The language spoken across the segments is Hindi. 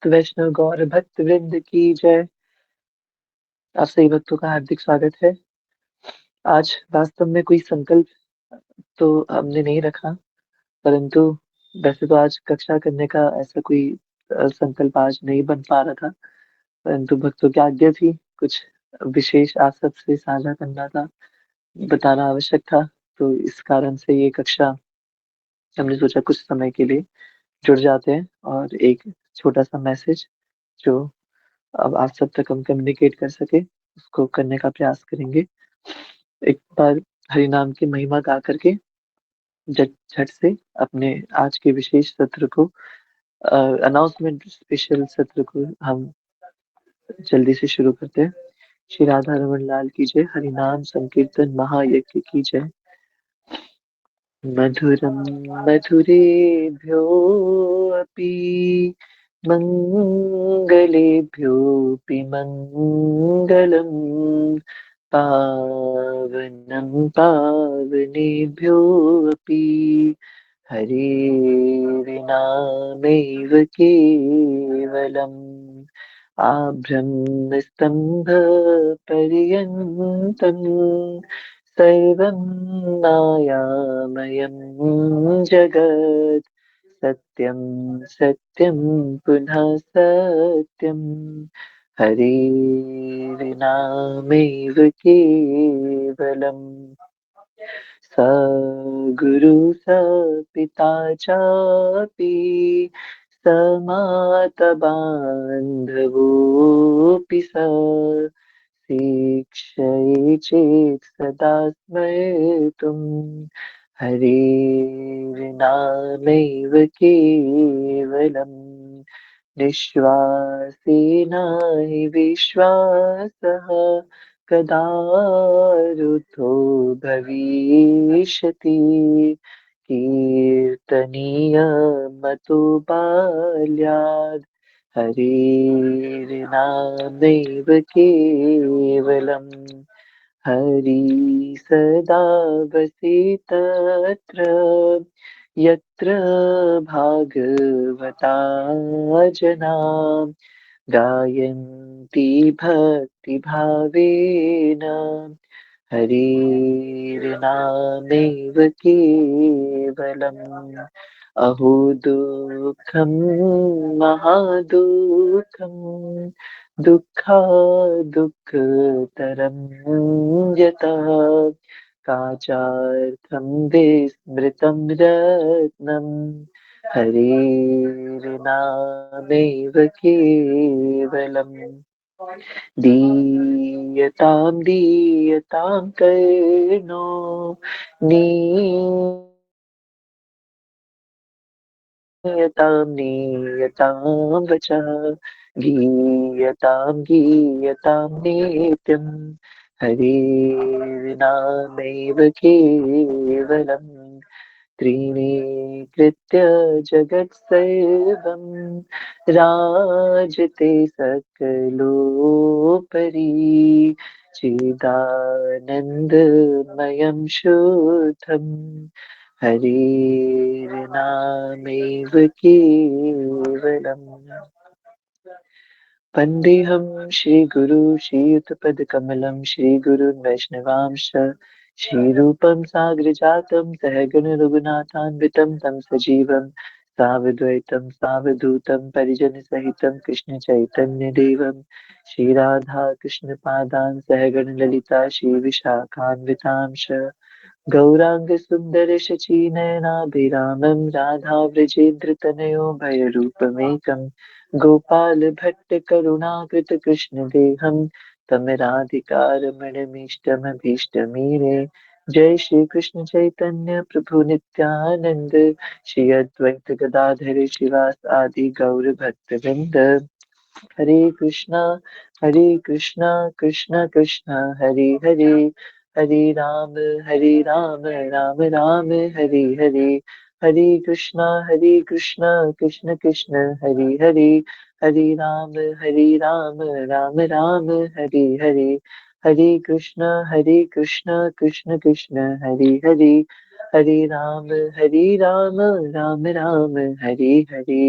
समस्त वैष्णव गौर भक्त वृंद की जय। आप सभी भक्तों का हार्दिक स्वागत है। आज वास्तव में कोई संकल्प तो हमने नहीं रखा, परंतु वैसे तो आज कक्षा करने का ऐसा कोई संकल्प आज नहीं बन पा रहा था, परंतु भक्तों की आज्ञा थी, कुछ विशेष आज सबसे साझा करना था, बताना आवश्यक था। तो इस कारण से ये कक्षा हमने सोचा कुछ समय के लिए जुड़ जाते हैं और एक छोटा सा मैसेज जो अब आप सब तक हम कम्युनिकेट कर सके, उसको करने का प्रयास करेंगे। एक बार हरि नाम की महिमा गा करके झट झट से अपने आज के विशेष सत्र को, अनाउंसमेंट स्पेशल सत्र को हम जल्दी से शुरू करते हैं। श्री राधा रमन लाल की जय। हरि नाम संकीर्तन महायज्ञ की जय। मधुरम मधुरेभ्यो अपि मङ्गलेभ्योऽपि मङ्गलम्। पावनं पावनेभ्योऽपि हरेर्नामैव केवलम्। आब्रह्मस्तम्भपर्यन्तम् सर्वं मायामयं जगत्। सत्यं सत्यं पुनः सत्यं हरेर्नामैव केवलम्। सद्गुरु सपिता चापि समाता बान्धवोऽपि शिक्षये चेत् सदा स्मर्तुं हरेर्नामैव केवलम्। निःश्वासेन हि विश्वासः कदारुद्धो भविष्यति। कीर्तनीयमतो बाल्याद् हरेर्नामैव केवलम्। हरि सदा वसितत्र यत्र भागवता जना गायन्ति भक्तिभावेन हरेर्नामैव केवलम्। अहो दुःखं महादुःखं दुःखतरं यतः काचार्थं विस्मृतं रत्नं हरेर्नामैव केवलम्। दीयतां कर्णो नीयतां वचः गीयतां नित्यं हरेर्नामैव केवलम्। त्रीणि कृत्य जगत्सर्वं राजते सकलोपरि चिदानन्दमयं शुद्धं हरेर्नामैव केवलम्। वन्देऽहं श्रीगुरु श्रीयुतपदकमलं श्रीगुरुन् वैष्णवांश्च श्रीरूपं साग्रजातं सहगण रघुनाथान्वितं तं सजीवं सावद्वैतं सावधूतं परिजनसहितं कृष्णचैतन्यदेवं श्रीराधा कृष्णपादान् सहगण ललिता श्रीविशाखान्वितांश्च गौराङ्गसुन्दरशचीनयनाभिरामं राधाव्रजेन्द्रतनयो भयरूपमेकं गोपालभट्टकरुणाकृतकृष्णदेहं तं राधिकारमणमीष्टमभीष्टमीरे। जय श्री कृष्ण चैतन्य प्रभु नित्यानंद श्री अद्वैत गदाधर शिवास आदि गौर भक्तवृंद। हरे कृष्णा कृष्ण कृष्ण हरे हरे, हरे राम राम राम हरे हरे। हरे कृष्णा कृष्ण कृष्ण हरे हरे, हरे राम राम राम हरे हरे। हरे कृष्णा कृष्ण कृष्ण हरे हरे, हरे राम राम राम हरे हरे।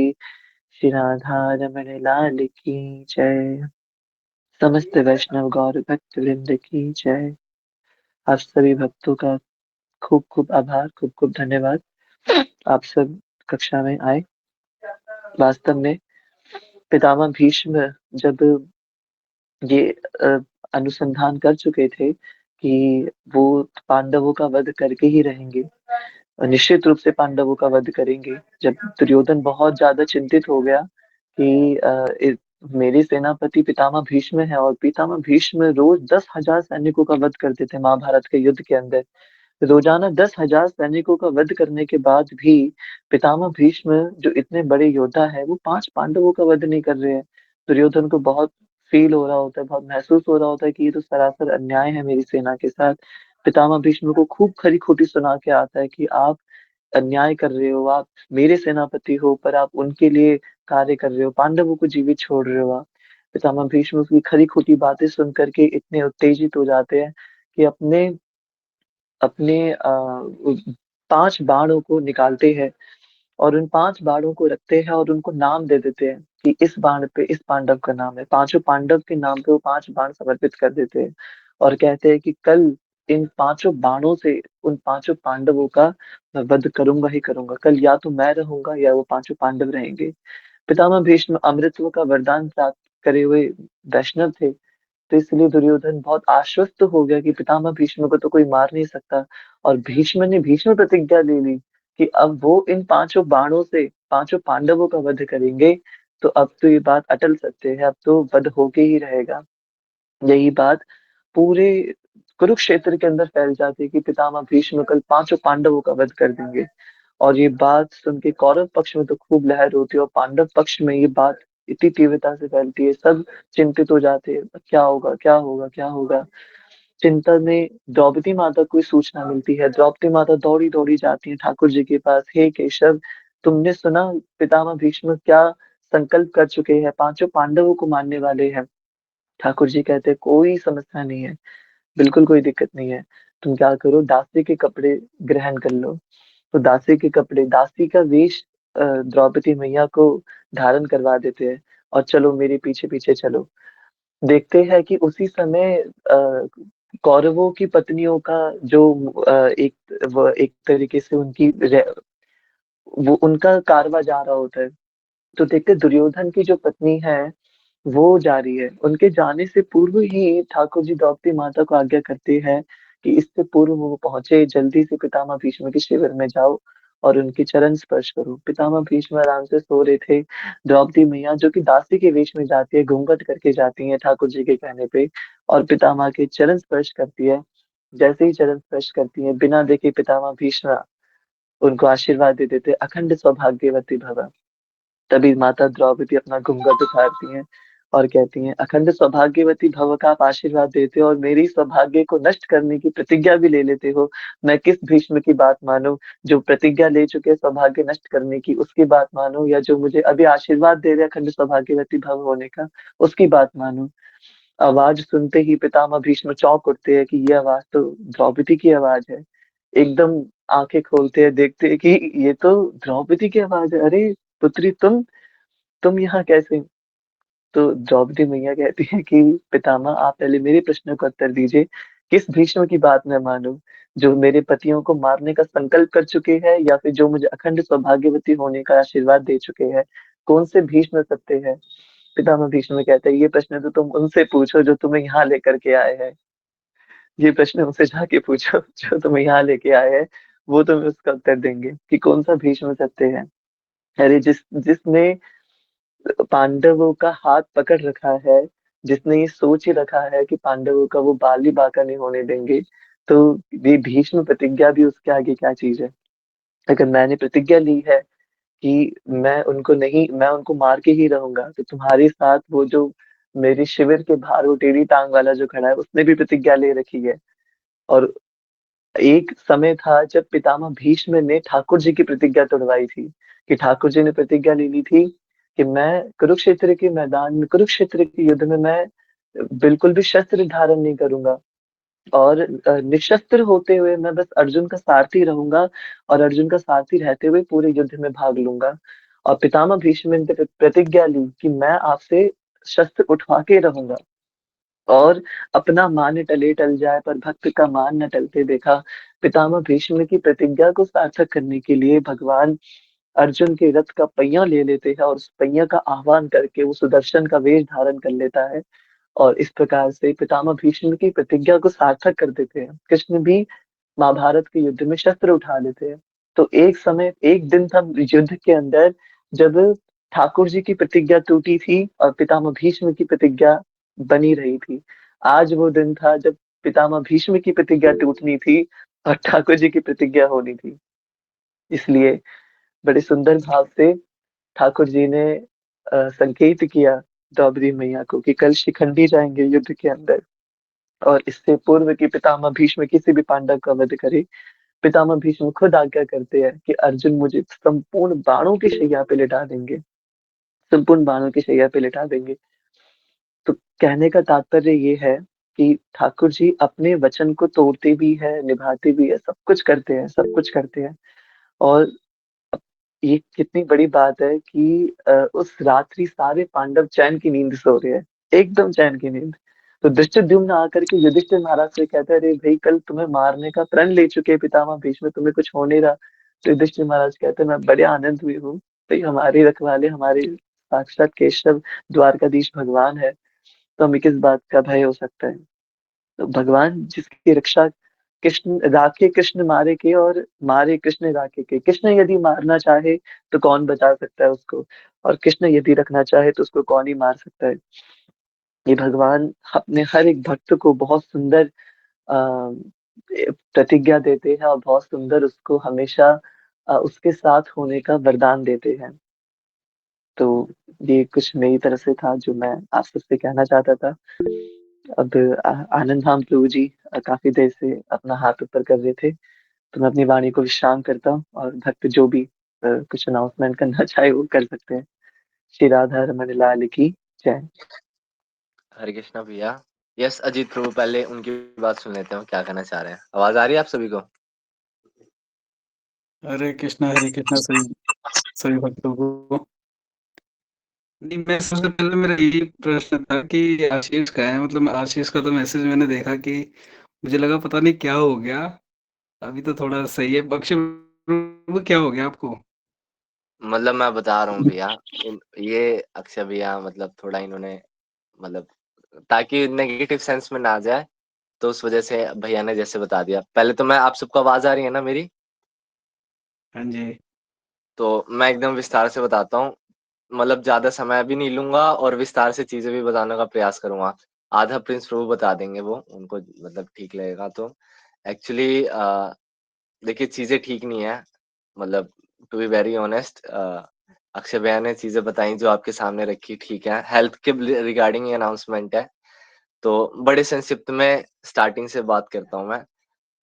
श्री राधा रमण लाल की जय। समस्त वैष्णव गौर भक्त वृंद की जय। आप सभी भक्तों का खूब खूब आभार, खूब खूब धन्यवाद। आप सब कक्षा में आए। वास्तव में पितामह भीष्म जब ये अ, अनुसंधान कर चुके थे कि वो पांडवों का वध करके ही रहेंगे, निश्चित रूप से पांडवों का वध करेंगे। जब दुर्योधन बहुत ज्यादा चिंतित हो गया कि मेरे सेनापति पितामह भीष्म है और पितामह भीष्म रोज 10,000 सैनिकों का वध करते थे महाभारत के युद्ध के अंदर। रोजाना 10,000 सैनिकों का वध करने के बाद भी पितामह भीष्म जो इतने बड़े योद्धा है वो 5 पांडवों का वध नहीं कर रहे हैं। दुर्योधन को बहुत फील हो रहा होता है, बहुत महसूस हो रहा होता है कि ये तो सरासर अन्याय है मेरी सेना के साथ। पितामह भीष्म को खूब खरी खोटी सुना के आता है कि आप अन्याय कर रहे हो, आप मेरे सेनापति हो पर आप उनके लिए कार्य कर रहे हो, पांडवों को जीवित छोड़ रहे हो आप। पितामह भीष्म की खरी खोटी बातें सुन करके इतने उत्तेजित हो जाते हैं कि अपने अपने 5 बाणों को निकालते हैं और उन 5 बाणों को रखते हैं और उनको नाम दे देते हैं कि इस बाण पे इस पांडव का नाम है। पांचों पांडव के नाम पे वो 5 बाण समर्पित कर देते हैं और कहते हैं कि कल इन 5 बाणों से उन 5 पांडवों का मैं वध करूंगा ही करूंगा। कल या तो मैं रहूंगा या वो 5 पांडव रहेंगे। पितामह भीष्म अमृतत्व का वरदान प्राप्त करे हुए वैष्णव थे, तो इसलिए दुर्योधन बहुत आश्वस्त हो गया कि पितामह भीष्म को तो कोई मार नहीं सकता। और भीष्म ने भीष्म प्रतिज्ञा ले ली कि अब वो इन 5 बाणों से 5 पांडवों का वध करेंगे। तो अब तो ये बात अटल सत्य है, अब तो वध होके ही रहेगा। यही बात पूरे कुरुक्षेत्र के अंदर फैल जाती है कि पितामह भीष्म कल 5 पांडवों का वध कर देंगे। और ये बात सुन के कौरव पक्ष में तो खूब लहर होती है और पांडव पक्ष में ये बात इतनी तीव्रता से फैलती है, सब चिंतित हो जाते हैं, क्या होगा क्या होगा क्या होगा। चिंता में द्रौपदी माता को सूचना मिलती है। द्रौपदी माता दौड़ी दौड़ी जाती है ठाकुर जी के पास। हे केशव, तुमने सुना पितामह भीष्म क्या संकल्प कर चुके हैं, 5 पांडवों को मारने वाले हैं। ठाकुर जी कहते हैं कोई समस्या नहीं है, बिल्कुल कोई दिक्कत नहीं है। तुम क्या करो, दासी के कपड़े ग्रहण कर लो। तो दासी के कपड़े, दासी का वेश द्रौपदी मैया को धारण करवा देते हैं और चलो मेरे पीछे पीछे चलो। देखते हैं कि उसी समय कौरवों की पत्नियों का जो एक तरीके से वो उनका कारवा जा रहा होता है। तो देखते दुर्योधन की जो पत्नी है वो जा रही है। उनके जाने से पूर्व ही ठाकुर जी द्रौपदी माता को आज्ञा करते हैं कि इससे पूर्व वो पहुंचे जल्दी से पितामह भीष्म के शिविर में जाओ और उनके चरण स्पर्श करो। पितामह भीष्म आराम से सो रहे थे। द्रौपदी मैया जो कि दासी के वेश में जाती है, घूंघट करके जाती है ठाकुर जी के कहने पे, और पितामह के चरण स्पर्श करती है। जैसे ही चरण स्पर्श करती है, बिना देखे पितामह भीष्म उनको आशीर्वाद दे देते, अखंड सौभाग्यवती भव। तभी माता द्रौपदी अपना घूंघट उतारती हैं और कहती हैं, अखंड सौभाग्यवती भव का आप आशीर्वाद देते हो और मेरी सौभाग्य को नष्ट करने की प्रतिज्ञा भी ले लेते हो। मैं किस भीष्म की बात मानूं, जो प्रतिज्ञा ले चुके हैं सौभाग्य नष्ट करने की उसकी बात मानूं, या जो मुझे अभी आशीर्वाद दे रहे हैं अखंड सौभाग्यवती भव होने का उसकी बात मानूं। आवाज सुनते ही पितामह भीष्म चौंक उठते हैं कि ये आवाज तो द्रौपदी की आवाज है। एकदम आंखें खोलते हैं, देखते हैं कि ये तो द्रौपदी की आवाज है। अरे पुत्री, तुम यहाँ कैसे। तो द्रौपदी मैया कहती है कि पितामह आप पहले मेरे प्रश्न का उत्तर दीजिए, किस भीष्म की बात मैं मानूं, जो मेरे पतियों को मारने का संकल्प कर चुके हैं या फिर जो मुझे अखंड सौभाग्यवती होने का आशीर्वाद दे चुके हैं। कौन से भीष्म सत्य है। पितामह भीष्म कहते हैं ये प्रश्न तो तुम उनसे पूछो जो तुम्हें यहाँ लेकर के आए हैं। ये प्रश्न उनसे जाके पूछो जो तुम्हें यहाँ लेके आए हैं, वो तुम्हें उसका उत्तर देंगे कि कौन सा भीष्म सत्य है। अरे जिसने पांडवों का हाथ पकड़ रखा है, जिसने ये सोच ही रखा है कि पांडवों का वो बाल भी बांका नहीं होने देंगे, तो ये भीष्म प्रतिज्ञा भी उसके आगे क्या चीज है। अगर मैंने प्रतिज्ञा ली है कि मैं उनको मार के ही रहूंगा, तो तुम्हारे साथ वो जो मेरे शिविर के बाहर वो टेढ़ी टांग वाला जो खड़ा है उसने भी प्रतिज्ञा ले रखी है। और एक समय था जब पितामह भीष्म ने ठाकुर जी की प्रतिज्ञा तोड़वाई थी, कि ठाकुर जी ने प्रतिज्ञा ले ली थी कि मैं कुरुक्षेत्र के मैदान में, कुरुक्षेत्र के युद्ध में मैं बिल्कुल भी शस्त्र धारण नहीं करूंगा और निशस्त्र होते हुए मैं बस अर्जुन का सारथी रहूंगा और अर्जुन का सारथी रहते हुए पूरे युद्ध में भाग लूंगा। और पितामह भीष्म ने प्रतिज्ञा ली कि मैं आपसे शस्त्र उठवा के रहूंगा। और अपना मान टले टल जाए पर भक्त का मान न टलते देखा। पितामह भीष्म की प्रतिज्ञा को सार्थक करने के लिए भगवान अर्जुन के रथ का पहिया ले लेते हैं और उस पहिया का आह्वान करके वो सुदर्शन का वेश धारण कर लेता है। और इस प्रकार से पितामह भीष्म की प्रतिज्ञा को सार्थक कर देते हैं। कृष्ण भी महाभारत के युद्ध में शस्त्र उठा लेते हैं। तो एक समय एक दिन था युद्ध के अंदर, जब ठाकुर जी की प्रतिज्ञा टूटी थी और पितामह भीष्म की प्रतिज्ञा बनी रही थी। आज वो दिन था जब पितामह भीष्म की प्रतिज्ञा टूटनी थी और ठाकुर जी की प्रतिज्ञा होनी थी। इसलिए बड़े सुंदर भाव से ठाकुर जी ने संकेत किया द्रौपदी मैया को कि कल शिखंडी जाएंगे युद्ध के अंदर, और इससे पूर्व की पितामह भीष्म किसी भी पांडव का वध करे। पितामह भीष्म खुद आज्ञा करते हैं कि अर्जुन मुझे संपूर्ण बाणों की शैया पे लिटा देंगे, संपूर्ण बाणों की शैया पे लिटा देंगे। तो कहने का तात्पर्य ये है कि ठाकुर जी अपने वचन को तोड़ते भी है, निभाते भी है, सब कुछ करते हैं, सब कुछ करते हैं। और ये कितनी बड़ी बात है कि उस रात्रि सारे पांडव चैन की नींद सो रहे हैं, एकदम चैन की नींद। तो धृष्टद्युम्न आकर के युधिष्ठिर महाराज से कहता है, अरे भाई कल तुम्हें मारने का प्रण ले चुके हैं पितामह भीष्म, तुम्हें कुछ हो नहीं रहा। तो युधिष्ठिर महाराज कहते हैं, मैं बड़े आनंद हुई हूँ भाई, हमारे रखवाले हमारे साक्षात केशव द्वारकाधीश भगवान है, तो हमें किस बात का भय हो सकता है। तो भगवान जिसकी रक्षा, कृष्ण राखे कृष्ण मारे के और मारे कृष्ण राखे के। कृष्ण यदि मारना चाहे तो कौन बचा सकता है उसको, और कृष्ण यदि रखना चाहे तो उसको कौन ही मार सकता है। ये भगवान अपने हर एक भक्त को बहुत सुंदर आ, प्रतिज्ञा देते हैं और बहुत सुंदर उसको हमेशा उसके साथ होने का वरदान देते हैं। तो ये कुछ मेरी तरफ से था जो मैं आप सबसे कहना चाहता था। अब आनंद धाम प्रभु जी काफी देर से अपना हाथ ऊपर कर रहे थे, तो मैं अपनी वाणी को विश्राम करता हूँ और भक्त जो भी कुछ अनाउंसमेंट करना चाहे वो कर सकते हैं। श्री राधा रमन लाल की जय। हरे कृष्णा भैया। यस अजीत प्रभु, पहले उनकी बात सुन लेते हैं, क्या कहना चाह रहे हैं। आवाज आ रही है आप सभी को? हरे कृष्णा सभी सभी भक्तों को। नहीं, मैं सबसे पहले मेरा यही प्रश्न था कि आशीष का है, मतलब आशीष का तो मैसेज मैंने देखा कि मुझे लगा पता नहीं क्या हो गया। अभी तो थोड़ा सही है। बख्शे प्रभु, क्या हो गया आपको? मतलब मैं बता रहा हूँ भैया, ये अक्षय भैया मतलब थोड़ा इन्होंने मतलब ताकि नेगेटिव सेंस में ना आ जाए, तो उस वजह से भैया ने जैसे बता दिया। पहले तो मैं आप सबको आवाज आ रही है ना मेरी? हाँ जी। तो मैं एकदम विस्तार से बताता हूँ। मतलब ज़्यादा समय भी नहीं लूँगा और विस्तार से चीज़ें भी बताने का प्रयास करूँगा। आधा प्रिंस प्रभु बता देंगे वो, उनको मतलब ठीक लगेगा तो। एक्चुअली देखिए चीज़ें ठीक नहीं है, मतलब to be very honest Akshay भैया ने चीज़ें बताई जो आपके सामने रखी ठीक है। हेल्थ के रिगार्डिंग ये अनाउंसमेंट है, तो बड़े संक्षिप्त में स्टार्टिंग से बात करता हूँ मैं।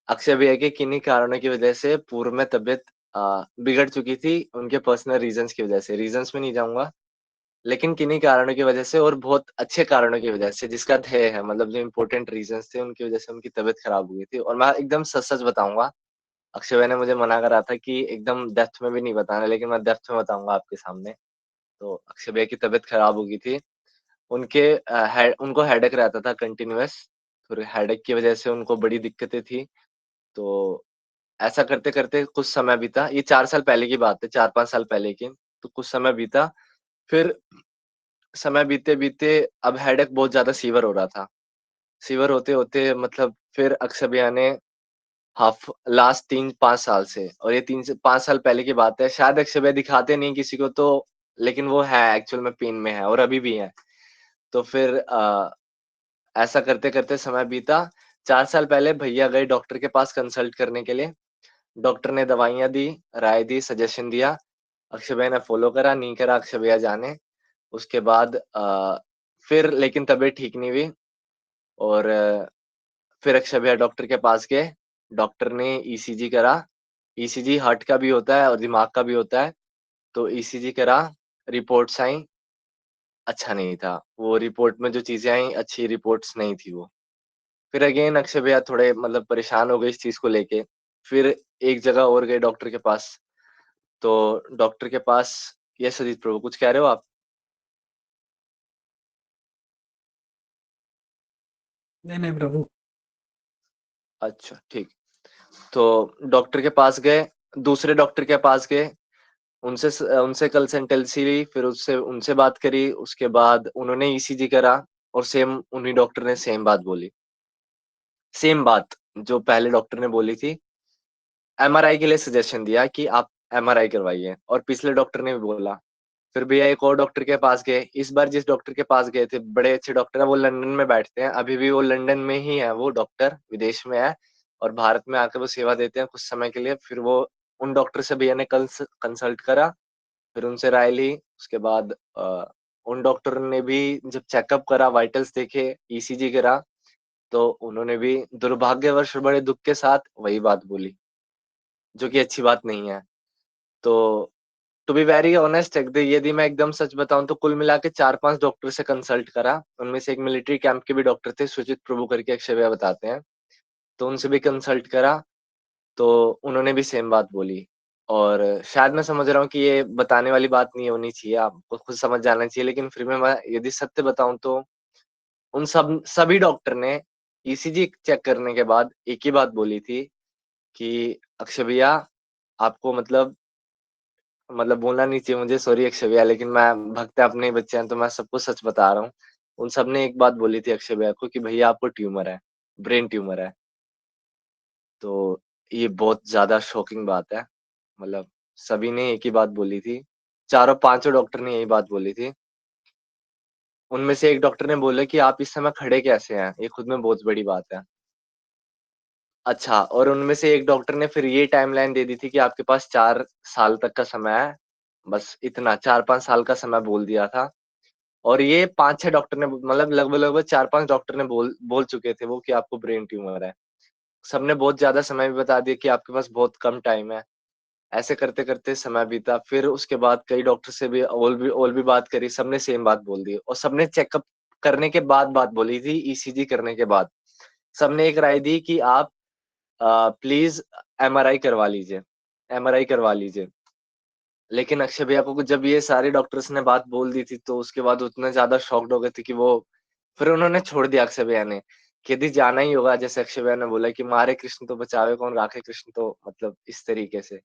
अक्षय भैया के किन्हीं कारणों की वजह से पूर्व में तबीयत बिगड़ चुकी थी, उनके पर्सनल रीज़न्स की वजह से। रीज़न्स में नहीं जाऊँगा, लेकिन किन्हीं कारणों की वजह से और बहुत अच्छे कारणों की वजह से जिसका ध्येय है, मतलब जो इम्पोर्टेंट रीज़न्स थे उनकी वजह से उनकी तबीयत खराब हो गई थी। और मैं एकदम सच-सच बताऊँगा, अक्षय भैया ने मुझे मना करा था कि एकदम डेप्थ में भी नहीं बताना, लेकिन मैं डेप्थ में बताऊँगा आपके सामने। तो अक्षय भैया की तबीयत खराब हो गई थी। उनके उनको हेडेक रहता था कंटीन्यूअस, फिर हेडेक की वजह से उनको बड़ी दिक्कतें थी। तो ऐसा करते-करते कुछ समय बीता, ये 4 साल पहले की बात है, 4-5 साल पहले की। तो कुछ समय बीता, फिर समय बीते-बीते अब हेडेक बहुत ज़्यादा सीवियर हो रहा था। सीवियर होते-होते मतलब फिर अक्षय भैया ने हाफ लास्ट 3-5 साल से, और ये 3 से 5 साल पहले की बात है, शायद अक्षय भैया दिखाते नहीं किसी को तो, लेकिन वो है एक्चुअल में पेन में है और अभी भी है। तो फिर ऐसा करते-करते समय बीता, 4 साल पहले भैया गए डॉक्टर के पास कंसल्ट करने के लिए। डॉक्टर ने दवाइयाँ दी, राय दी, सजेशन दिया। अक्षय भैया ने फ़ॉलो करा, नहीं करा अक्षय भैया जाने। उसके बाद फिर लेकिन तबीयत ठीक नहीं हुई और फिर अक्षय भैया डॉक्टर के पास गए। डॉक्टर ने ईसीजी करा। ईसीजी हार्ट का भी होता है और दिमाग का भी होता है। तो ईसीजी करा, रिपोर्ट्स आईं, अच्छा नहीं था। वो रिपोर्ट में जो चीज़ें आईं, अच्छी रिपोर्ट्स नहीं थी वो। फिर अगेन अक्षय भैया थोड़े मतलब परेशान हो गए इस चीज़ को लेके। फिर एक जगह और गए डॉक्टर के पास। तो डॉक्टर के पास यस अजीत प्रभु, कुछ कह रहे हो आप? नहीं प्रभु। अच्छा, ठीक। तो डॉक्टर के पास गए, दूसरे डॉक्टर के पास गए, उनसे कंसल्टेंसी ली, फिर उससे उनसे बात करी, उसके बाद उन्होंने ईसीजी करा और सेम उन्हीं डॉक्टर ने सेम बात बोली। सेम बात जो पहले डॉक्टर ने बोली थी, एमआरआई के लिए सजेशन दिया कि आप एमआरआई करवाइए और पिछले डॉक्टर ने भी बोला। फिर भैया एक और डॉक्टर के पास गए, इस बार जिस डॉक्टर के पास गए थे, बड़े अच्छे डॉक्टर हैं, वो लंदन में बैठते हैं, अभी भी वो लंदन में ही है वो डॉक्टर, विदेश में है और भारत में आकर वो सेवा देते हैं कुछ समय के लिए। फिर वो उन डॉक्टर से भैया ने कंसल्ट करा, फिर उनसे राय ली, उसके बाद उन डॉक्टर ने भी जब चेकअप करा, वाइटल्स देखे, ईसीजी करा, तो उन्होंने भी दुर्भाग्यवश बड़े दुःख के साथ वही बात बोली, जो कि अच्छी बात नहीं है। तो टू बी वेरी ऑनेस्ट यदि मैं एकदम सच बताऊँ तो कुल मिला के 4-5 डॉक्टर से कंसल्ट करा, उनमें से एक मिलिट्री कैंप के भी डॉक्टर थे, सुजीत प्रभु करके अक्षय भैया बताते हैं, तो उनसे भी कंसल्ट करा, तो उन्होंने भी सेम बात बोली। और शायद मैं समझ रहा हूँ कि ये बताने वाली बात नहीं होनी चाहिए, आपको खुद समझ जाना चाहिए, लेकिन फिर भी मैं यदि सत्य बताऊँ तो उन सभी डॉक्टर ने ईसीजी चेक करने के बाद एक ही बात बोली थी कि अक्षय भैया आपको मतलब बोलना नहीं चाहिए मुझे, सॉरी अक्षय भैया, लेकिन मैं भक्त है, अपने ही बच्चे हैं तो मैं सबको सच बता रहा हूँ। उन सब ने एक बात बोली थी अक्षय भैया को कि भैया आपको ट्यूमर है, ब्रेन ट्यूमर है। तो ये बहुत ज़्यादा शॉकिंग बात है। मतलब सभी ने एक ही बात बोली थी। चारों पाँचों डॉक्टर ने यही बात बोली थी। उनमें से एक डॉक्टर ने बोला कि आप इस समय खड़े कैसे हैं? ये खुद में बहुत बड़ी बात है। अच्छा, और उनमें से एक डॉक्टर ने फिर ये टाइमलाइन दे दी थी कि आपके पास 4 साल तक का समय है। बस इतना 4-5 साल का समय बोल दिया था। और ये 5-6 डॉक्टर ने मतलब लगभग-लगभग 4-5 डॉक्टर ने बोल बोल चुके थे वो कि आपको ब्रेन ट्यूमर है। सबने बहुत ज़्यादा समय भी बता दिया कि आपके पास बहुत कम टाइम है। ऐसे करते-करते समय बीता, फिर उसके बाद कई डॉक्टर से भी और भी बात करी, सबने सेम बात बोल दी और सबने चेकअप करने के बाद बात बोली थी, ईसीजी करने के बाद। सबने एक राय दी कि आप प्लीज़ एमआरआई करवा लीजिए, एमआरआई करवा लीजिए। लेकिन अक्षय भैया को जब ये सारे डॉक्टर्स ने बात बोल दी थी, तो उसके बाद उतने ज़्यादा शॉक्ड हो गए थे कि वो फिर उन्होंने छोड़ दिया अक्षय भैया ने, कि यदि जाना ही होगा जैसे अक्षय भैया ने बोला कि मारे कृष्ण तो बचावे कौन, राखे कृष्ण तो मतलब इस तरीके से।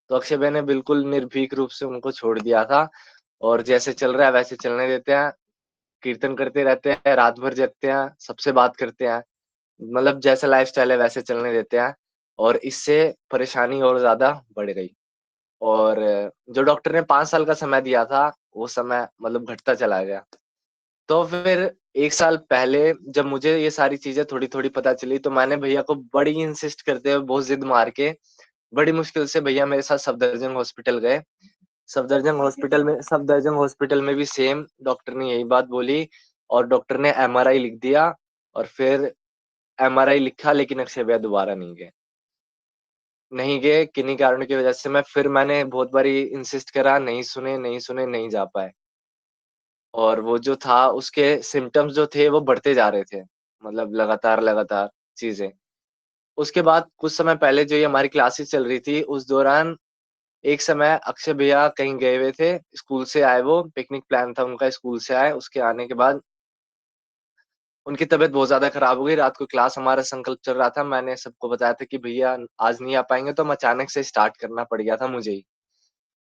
तो अक्षय भैया ने बिल्कुल निर्भीक रूप से उनको छोड़ दिया था और जैसे चल रहा है वैसे चलने देते हैं, कीर्तन करते रहते हैं, रात भर जगते हैं, सबसे बात करते हैं, मतलब जैसा लाइफ़स्टाइल है वैसे चलने देते हैं और इससे परेशानी और ज़्यादा बढ़ गई। और जो डॉक्टर ने 5 साल का समय दिया था, वो समय मतलब घटता चला गया। तो फिर 1 साल पहले जब मुझे ये सारी चीज़ें थोड़ी-थोड़ी पता चली, तो मैंने भैया को बड़ी इंसिस्ट करते हुए बहुत ज़िद मार के, बड़ी मुश्किल से भैया मेरे साथ सफदरजंग हॉस्पिटल गए। सफदरजंग हॉस्पिटल में भी सेम डॉक्टर ने यही बात बोली और डॉक्टर ने एमआरआई लिख दिया और फिर एमआरआई लिखा, लेकिन अक्षय भैया दोबारा नहीं गए। नहीं गए किन्हीं कारणों की वजह से मैंने बहुत बारी इंसिस्ट करा, नहीं सुने, नहीं जा पाए। और वो जो था उसके सिम्पटम्स जो थे वो बढ़ते जा रहे थे, मतलब लगातार चीज़ें। उसके बाद कुछ समय पहले जो ये हमारी क्लासेस चल रही थी, उस दौरान एक समय अक्षय भैया कहीं गए हुए थे, स्कूल से आए वो, पिकनिक प्लान था उनका, स्कूल से आए, उसके आने के बाद उनकी तबीयत बहुत ज़्यादा खराब हो गई, रात को क्लास हमारा संकल्प चल रहा था, मैंने सबको बताया था कि भैया आज नहीं आ पाएँगे, तो हम अचानक से स्टार्ट करना पड़ गया था मुझे ही।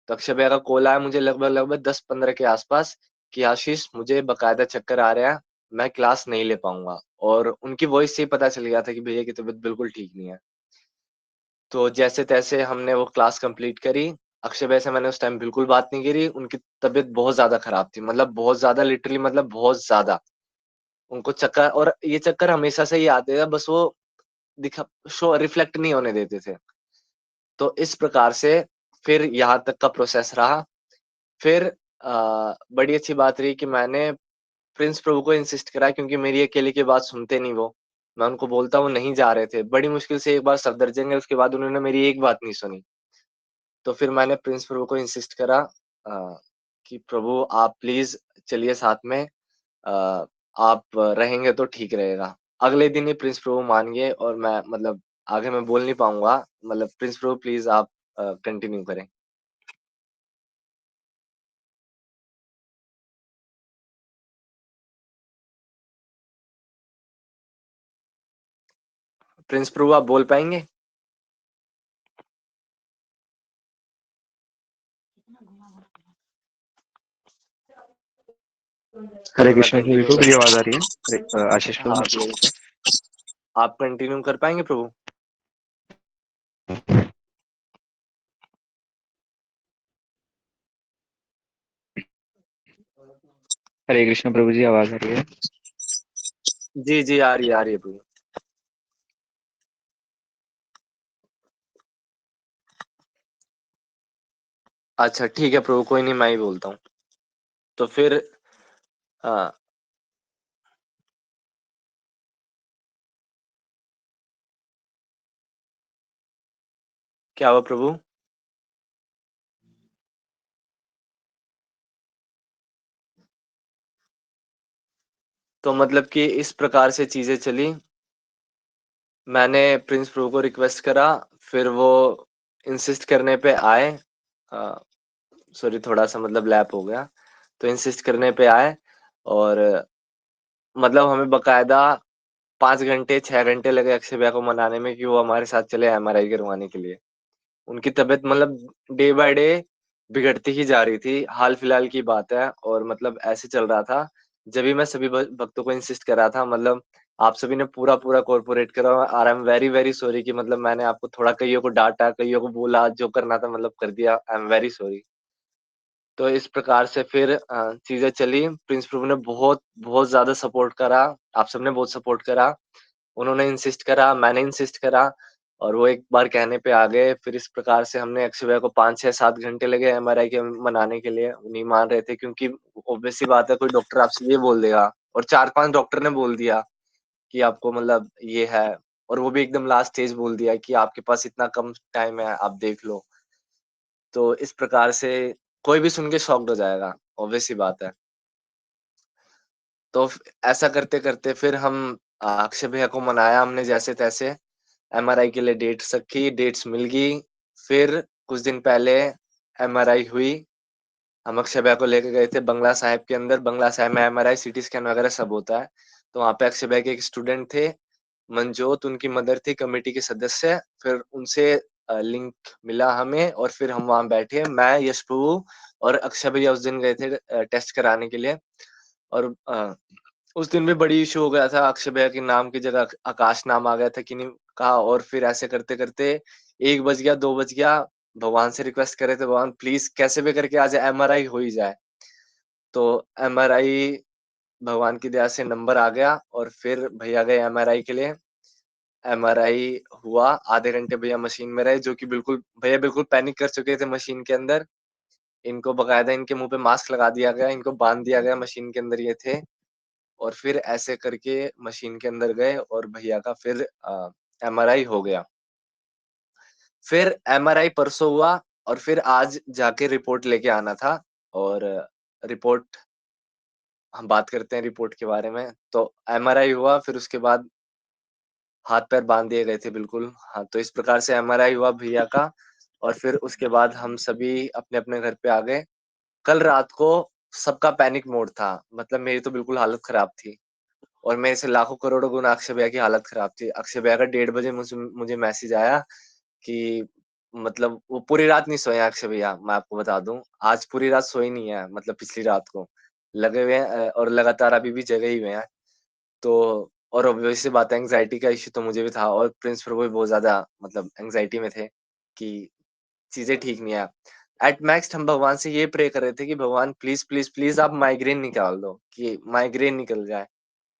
तो अक्षय भैया का कॉल आया मुझे लगभग-लगभग 10-15 के आस-पास कि आशीष मुझे बाकायदा चक्कर आ रहे हैं, मैं क्लास नहीं ले पाऊँगा और उनकी वॉइस से ही पता चल गया था कि भैया की तबीयत बिल्कुल ठीक नहीं है। तो जैसे-तैसे हमने वो क्लास कंप्लीट करी, अक्षय भैया से मैंने उस टाइम बिल्कुल बात नहीं करी, उनकी तबीयत बहुत ज़्यादा खराब थी, मतलब बहुत ज़्यादा लिटरली मतलब बहुत ज़्यादा। उनको चक्कर और ये चक्कर हमेशा से ही आते थे, बस वो दिखा शो रिफ्लेक्ट नहीं होने देते थे। तो इस प्रकार से फिर यहाँ तक का प्रोसेस रहा। फिर बड़ी अच्छी बात रही कि मैंने प्रिंस प्रभु को इंसिस्ट करा क्योंकि मेरी अकेले की बात सुनते नहीं वो। मैं उनको बोलता वो नहीं जा रहे थे। बड़ी मुश्किल से एक बार सफदरजंग गए उसके बाद उन्होंने मेरी एक बात नहीं सुनी। तो फिर मैंने प्रिंस प्रभु को इंसिस्ट करा कि प्रभु आप प्लीज़ चलिए साथ में आप रहेंगे तो ठीक रहेगा। अगले दिन ही प्रिंस प्रभु मान गए और मैं मतलब आगे मैं बोल नहीं पाऊँगा मतलब प्रिंस प्रभु प्लीज़ आप कंटिन्यू करें। प्रिंस प्रभु आप बोल पाएँगे? हरे फिर मैं कृष्ण कंटिन्यू प्रभु, मेरी करता आवाज हूँ। आ रही है? आशीष हाँ, प्रभु। क्लियर है। आप कंटिन्यू कर पाएँगे प्रभु? हरे कृष्ण प्रभु जी, आवाज आ रही है? जी, जी, आ रही है प्रभु। अच्छा ठीक है प्रभु, कोई नहीं, मैं ही बोलता हूँ। तो फिर हाँ, क्या हुआ प्रभु? तो मतलब कि इस प्रकार से चीज़ें चली। मैंने प्रिंस प्रभु को रिक्वेस्ट करा, फिर वो इंसिस्ट करने पे आए। अ, सॉरी, थोड़ा-सा मतलब लैप हो गया। तो इंसिस्ट करने पे आए और मतलब हमें बकायदा 5 घंटे, 6 घंटे लगे अक्षय भैया को मनाने में कि वो हमारे साथ चले एमआरआई करवाने के लिए। उनकी तबीयत मतलब डे बाय डे बिगड़ती ही जा रही थी। हाल-फिलहाल की बात है और मतलब ऐसे चल रहा था। जब भी मैं सभी भक्तों को इंसिस्ट कर रहा था, मतलब आप सभी ने पूरा-पूरा कोऑपरेट करा और I am very, very sorry कि मतलब मैंने आपको थोड़ा कइयों को डाँटा, कइयों को बोला, जो करना था मतलब कर दिया। I am very sorry. तो इस प्रकार से फिर चीज़ें चली। प्रिंस प्रभु ने बहुत, बहुत ज़्यादा सपोर्ट करा। आप सबने बहुत सपोर्ट करा। उन्होंने इंसिस्ट करा, मैंने इंसिस्ट करा और वो एक बार कहने पे आ गए। फिर इस प्रकार से हमने अक्षय भैया को 5, 6, 7 घंटे लगे एमआरआई के मनाने के लिए। वो नहीं मान रहे थे क्योंकि ऑब्वियस सी बात है, कोई डॉक्टर आपसे ये बोल देगा और 4-5 डॉक्टर ने बोल दिया कि आपको मतलब ये है, और वो भी एकदम लास्ट स्टेज बोल दिया कि आपके पास इतना कम टाइम है, आप देख लो। तो इस प्रकार से कोई भी सुन के शॉक्ड हो जाएगा, ऑब्वियस सी बात है। तो ऐसा करते-करते फिर हम अक्षय भैया को मनाया हमने जैसे-तैसे। एमआरआई के लिए डेट्स रखी, डेट्स मिल गई। फिर कुछ दिन पहले एमआरआई हुई। हम अक्षय भैया को लेके गए थे बंगला साहिब के अंदर। बंगला साहिब में एमआरआई, सीटी स्कैन वगैरह सब होता है। तो वहाँ पे अक्षय भैया के एक स्टूडेंट थे, मनजोत उनकी मदर थी, कमिटी के सदस्य। फिर उनसे लिंक मिला हमें और फिर हम वहाँ बैठे। मैं, यश प्रभु और अक्षय भैया उस दिन गए थे टेस्ट कराने के लिए। और उस दिन भी बड़ी इश्यू हो गया था। अक्षय भैया के नाम की जगह आकाश नाम आ गया था कि नहीं कहा, और फिर ऐसे करते-करते 1 बज गया, 2 बज गया। भगवान से रिक्वेस्ट कर रहे थे, भगवान प्लीज़ कैसे भी करके आज एमआरआई हो ही जाए। तो एमआरआई भगवान की दया से नंबर आ गया और फिर भैया गए एमआरआई के लिए। एमआरआई हुआ, आधे घंटे भैया मशीन में रहे, जो कि बिल्कुल भैया बिल्कुल पैनिक कर चुके थे मशीन के अंदर। इनको बाकायदा इनके मुँह पे मास्क लगा दिया गया, इनको बाँध दिया गया, मशीन के अंदर ये थे। और फिर ऐसे करके मशीन के अंदर गए और भैया का फिर एमआरआई हो गया। फिर एमआरआई परसों हुआ और फिर आज जाके रिपोर्ट लेके आना था। और रिपोर्ट, हम बात करते हैं रिपोर्ट के बारे में। तो एमआरआई हुआ, फिर उसके बाद हाथ-पैर बाँध दिए गए थे बिल्कुल। हाँ, तो इस प्रकार से एमआरआई हुआ भैया का और फिर उसके बाद हम सभी अपने-अपने घर पे आ गए। कल रात को सबका पैनिक मोड था, मतलब मेरी तो बिल्कुल हालत खराब थी। और मेरे से लाखों करोड़ों गुना अक्षय भैया की हालत खराब थी। अक्षय भैया का 1:30 बजे मुझे मैसेज आया कि मतलब वो पूरी रात नहीं सोए हैं अक्षय भैया, मैं आपको बता दूँ। आज पूरी रात सोए नहीं है, मतलब पिछली रात को। लगे हुए हैं और लगातार अभी भी जगे ही हुए हैं। तो और ऑब्वियस सी बात है, एंग्ज़ायटी का इश्यू तो मुझे भी था और प्रिंस प्रभु भी बहुत ज़्यादा मतलब एंग्ज़ायटी में थे कि चीज़ें ठीक नहीं है। एट मैक्स हम भगवान से ये प्रे कर रहे थे कि भगवान प्लीज़, प्लीज़, प्लीज़ आप माइग्रेन निकाल दो कि माइग्रेन निकल जाए।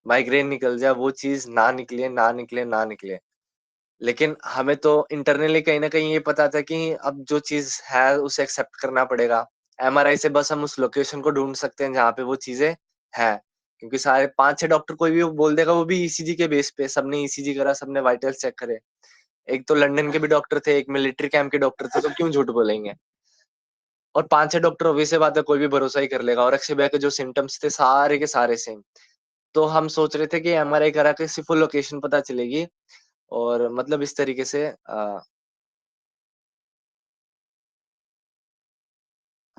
माइग्रेन निकल जाए, वो चीज़ ना निकले, ना निकले, ना निकले। लेकिन हमें तो इंटरनली कहीं न कहीं ये पता था कि अब जो चीज़ है उसे एक्सेप्ट करना पड़ेगा। एमआरआई से बस हम उस लोकेशन को ढूँढ सकते हैं जहाँ पे वो चीज़ें हैं। क्योंकि सारे 5-6 डॉक्टर कोई भी बोल देगा, वो भी ईसीजी के बेस पे। सबने ईसीजी करा, सबने वाइटल्स चेक करे। एक तो लंदन के भी डॉक्टर थे, एक मिलिट्री कैंप के डॉक्टर थे, तो क्यों झूठ बोलेंगे? और 5-6 डॉक्टर ऑब्वियस सी बात है, कोई भी भरोसा ही कर लेगा। और अक्षय भैया के जो सिम्पटम्स थे सारे के सारे सेम। तो हम सोच रहे थे कि एमआरआई करा के सिर्फ़ वो लोकेशन पता चलेगी और मतलब इस तरीके से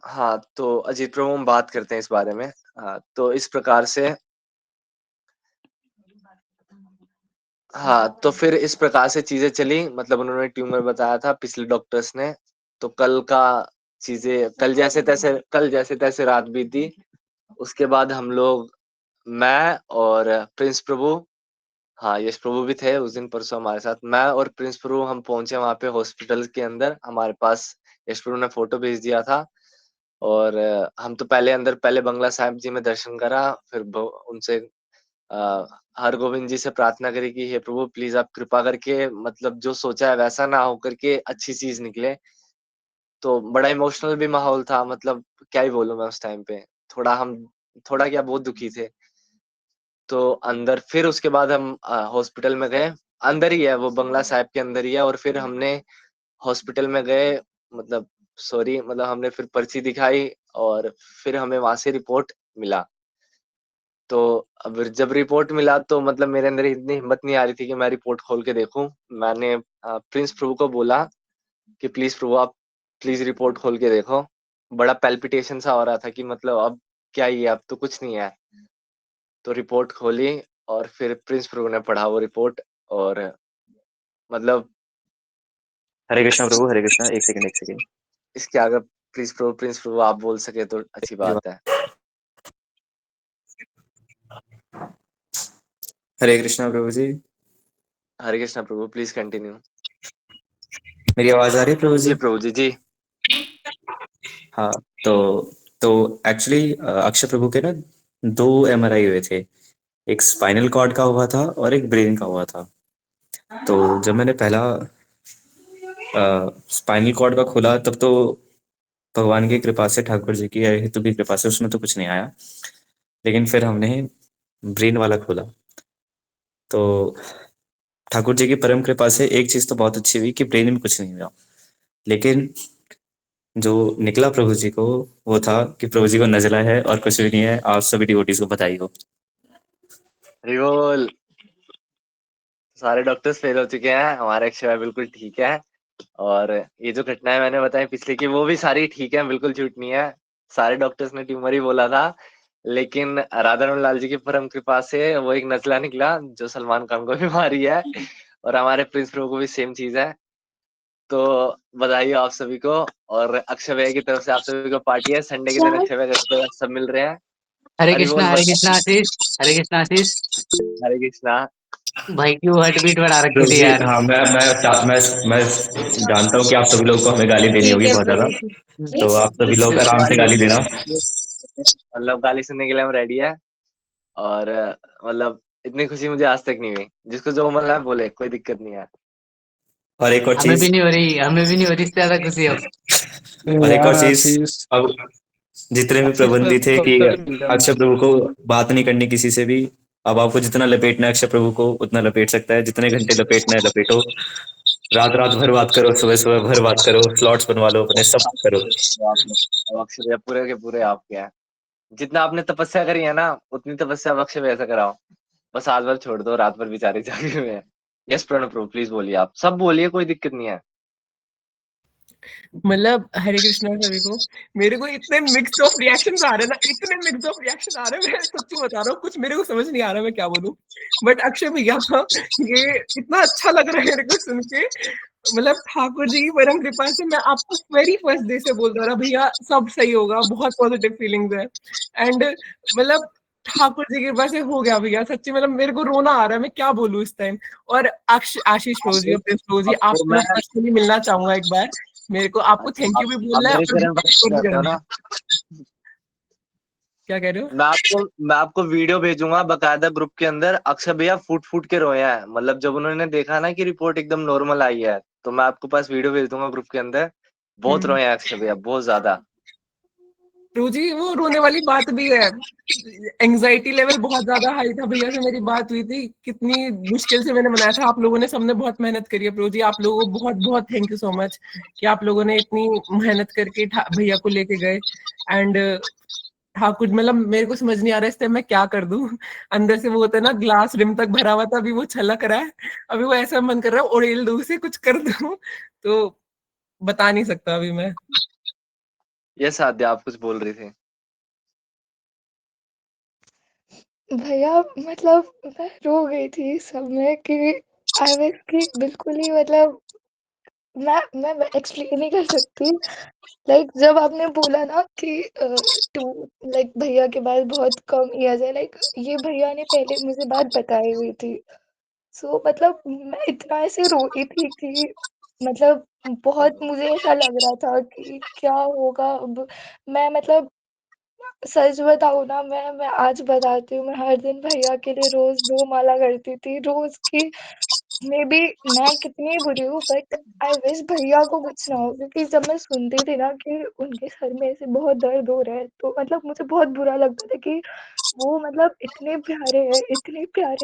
हाँ, तो अजीत प्रभु हम बात करते हैं इस बारे में। तो इस प्रकार से हाँ, तो फिर इस प्रकार से चीज़ें चली, मतलब उन्होंने ट्यूमर बताया था पिछले डॉक्टर्स ने, तो कल जैसे-तैसे रात बीती। उसके बाद हम लोग, मैं और प्रिंस प्रभु, हाँ, यश प्रभु भी थे उस दिन परसों हमारे साथ। मैं और प्रिंस प्रभु हम पहुँचे वहाँ पे हॉस्पिटल के अंदर, हमारे पास यश प्रभु ने फ़ोटो भेज दिया था। और हम तो पहले बंगला साहिब जी में दर्शन करा, फिर ब उनसे अ, हरगोविंद जी से प्रार्थना करी कि हे प्रभु प्लीज़ आप कृपा करके, मतलब जो सोचा है वैसा ना हो करके अच्छी चीज़ निकले। तो बड़ा इमोशनल भी माहौल था, मतलब क्या ही बोलूँ मैं उस टाइम पे। थोड़ा हम थोड़ा क्या, बहुत दुखी थे। तो अंदर फिर उसके बाद हम हॉस्पिटल में गए। अंदर ही है वो, बंगला साहिब के अंदर ही है। और फिर हमने हॉस्पिटल में गए, मतलब मतलब हमने फिर पर्ची दिखाई और फिर हमें वहाँ से रिपोर्ट मिला। तो अब जब रिपोर्ट मिला तो मतलब मेरे अंदर इतनी हिम्मत नहीं आ रही थी कि मैं रिपोर्ट खोल के देखूँ। मैंने प्रिंस प्रभु को बोला कि प्लीज़ प्रभु आप प्लीज़ रिपोर्ट खोल के देखो। बड़ा पैल्पिटेशन सा हो रहा था कि मतलब अब क्या ही है, अब तो कुछ नहीं है। तो रिपोर्ट खोली और फिर प्रिंस प्रभु ने पढ़ा वो रिपोर्ट। और मतलब हरे कृष्णा प्रभु, हरे कृष्णा। एक सेकंड, एक सेकंड। इसके आगे प्रिंस प्रभु आप बोल सके तो अच्छी बात है। हरे कृष्णा प्रभु जी। हरे कृष्णा प्रभु, प्लीज़ कंटिन्यू। मेरी आवाज आ रही है प्रभु जी जी? प्रभु जी, जी। हाँ। तो तो एक्चुअली अक्षय प्रभु के ना 2 MRI हुए थे। एक स्पाइनल कॉर्ड का हुआ था और एक ब्रेन का हुआ था। तो जब मैंने पहला स्पाइनल कॉर्ड का खोला तब तो भगवान की कृपा से, ठाकुर जी की हेतु की कृपा से उसमें तो कुछ नहीं आया। लेकिन फिर हमने ब्रेन वाला खोला तो ठाकुर जी की परम कृपा से एक चीज तो बहुत अच्छी हुई कि ब्रेन में कुछ नहीं हुआ। लेकिन जो निकला प्रभु जी को वो था कि प्रभु जी को नजला है और कुछ भी नहीं है। आप सभी डिवोटीज को बधाई हो। हरि बोल। सारे डॉक्टर्स फेल हो चुके हैं, हमारा अक्षय भाई बिल्कुल ठीक है। और ये जो घटनाएं मैंने बताई पिछले की, वो भी सारी ठीक है, बिल्कुल झूठ नहीं है। सारे डॉक्टर्स ने ट्यूमर ही बोला था, लेकिन राधा लाल जी की परम कृपा से वो एक नचला निकला जो सलमान खान को भी मारी है। और हमारे प्रिंस प्रभु को भी सेम चीज है। तो बधाई हो आप सभी को। और अक्षय भैया की तरफ से आप सभी को पार्टी है, संडे के दिन अक्षय भैया घर पे सब मिल रहे हैं। हरे हरि बोल। कृष्णा आशीष। हरे कृष्णा आशीष। हरे कृष्णा। भाई क्यों हार्ट बीट बढ़ा रखी प्रभु थी जी, यार? हाँ, मैं जानता हूँ कि आप सभी लोगों को हमें गाली देनी ठीक होगी है बहुत ज्यादा। प्रभु। तो आप सभी लोग आराम से गाली देना। मतलब गाली सुनने के लिए हम रेडी है। और मतलब इतनी खुशी मुझे आज तक नहीं हुई। जिसको जो मन है बोले, कोई दिक्कत नहीं है। और एक और हमें चीज भी नहीं हो रही, हमें भी नहीं हो रही इससे ज्यादा खुशी अब। और एक और यार चीज आशीष, अब जितने भी आशीष प्रबंधी थे कि कभी मिल जाना। अक्षय प्रभु को बात नहीं करनी किसी से भी। अब आपको जितना लपेटना है अक्षय प्रभु को उतना लपेट सकता है। जितने घंटे लपेटना है लपेटो। रात रात भर बात करो, सुबह सुबह भर बात करो, स्लॉट्स बनवा लो अपने, सब करो। तो अब अक्षय भैया पूरे के पूरे आपके हैं। जितना आपने तपस्या करी है ना, उतनी तपस्या अब अक्षय भैया से कराओ। बस आज भर छोड़ दो, रात भर बेचारे जागे हुए हैं। यस प्रणव प्रभु, प्लीज बोलिए, आप सब बोलिए, कोई दिक्कत नहीं है। मतलब हरे कृष्णा सभी को। मेरे को इतने मिक्स ऑफ रिएक्शंस आ रहे हैं ना, इतने मिक्स ऑफ रिएक्शन आ रहे हैं, मैं सच्ची बता रहा हूँ, कुछ मेरे को समझ नहीं आ रहा मैं क्या बोलूं। बट अक्षय भैया का ये इतना अच्छा लग रहा है मेरे को सुन के। मतलब ठाकुर जी की परम कृपा से मैं आपको वेरी फर्स्ट डे से बोल रहा भैया सब सही होगा, बहुत पॉजिटिव फीलिंग्स है। एंड मतलब ठाकुर जी की कृपा से हो गया भैया, सच्ची मतलब मेरे को रोना आ रहा है, मैं क्या बोलूं इस टाइम। और आशीष प्रभु जी और प्रिंस प्रभु जी, आपको आपसे मैं मैं पर्सनली मिलना चाहूंगा एक बार। मेरे को आपको अच्छा, थैंक यू भी आप बोलना है मेरे और चरण भक्त भी रहते हो करना है। ना। क्या कह रहे हो? मैं आपको वीडियो भेजूंगा बकायदा ग्रुप के अंदर। अक्षय भैया फूट फूट के रोए हैं, मतलब जब उन्होंने देखा ना कि रिपोर्ट एकदम नॉर्मल आई है, तो मैं आपको पास वीडियो भेज दूंगा ग्रुप के अंदर। बहुत रोए हैं अक्षय भैया, बहुत ज्यादा। प्रभु जी वो रोने वाली बात भी है। एंजाइटी लेवल बहुत ज्यादा हाई था, भैया से मेरी बात हुई थी, कितनी मुश्किल से मैंने बनाया था। आप लोगों ने सबने बहुत मेहनत करी है प्रभु जी, आप लोगों को बहुत बहुत थैंक यू सो मच कि आप लोगों ने इतनी मेहनत करके भैया को लेके गए। एंड ठाकुर मतलब मेरे को समझ नहीं आ रहा है इस टाइम मैं क्या कर दूं। अंदर से वो होता है ना, ग्लास रिम तक भरा हुआ था, अभी वो छलक रहा है। अभी वो ऐसा मन कर रहा है उड़ेल दूं उसे, कुछ कर दूं। तो बता नहीं सकता अभी मैं। ये साध्या आप कुछ बोल रही थी। भैया मतलब मैं रो गई थी सब में कि आई वाज़ कि बिल्कुल ही मतलब मैं एक्सप्लेन नहीं कर सकती। लाइक जब आपने बोला ना कि टू लाइक भैया के बाद बहुत कम ईयर्स है, लाइक ये भैया ने पहले मुझे बात बताई हुई थी। सो मतलब मैं इतना ऐसे रोई थी कि मतलब बहुत मुझे ऐसा लग रहा था कि क्या होगा अब। मैं मतलब सच बताऊँ ना, मैं आज बताती हूँ, मैं हर दिन भैया के लिए रोज़ 2 माला करती थी, रोज़ की। मेबी मैं कितनी बुरी हूँ बट आई विश भैया को कुछ ना हो, क्योंकि जब मैं सुनती थी ना कि उनके सर में ऐसे बहुत दर्द हो रहा है, तो मतलब मुझे बहुत बुरा लगता था कि वो मतलब इतने प्यारे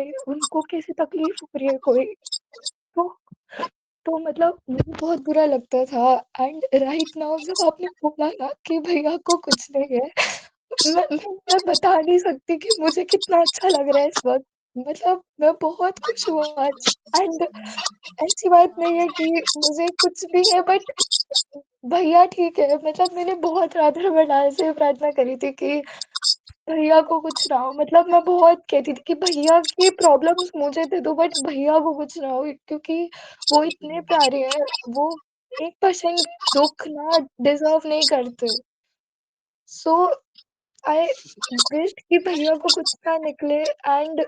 हैं, उनको कैसे तकलीफ हो रही है कोई। तो तो मतलब मुझे बहुत बुरा लगता था। एंड राइट नाउ जब आपने बोला ना कि भैया को कुछ नहीं है, मैं बता नहीं सकती कि मुझे कितना अच्छा लग रहा है इस वक़्त। मतलब मैं बहुत खुश हूँ आज। एंड ऐसी बात नहीं है कि मुझे कुछ भी है बट भैया ठीक है। मतलब मैंने बहुत रात-भर भंडारे से प्रार्थना करी थी कि भैया को कुछ ना हो। मतलब मैं बहुत कहती थी कि भैया की प्रॉब्लम्स मुझे दे दो बट भैया को कुछ ना हो, क्योंकि वो इतने प्यारे हैं। वो 1% भी दुःख ना डिज़र्व नहीं करते। सो आई विश कि भैया को कुछ ना निकले। And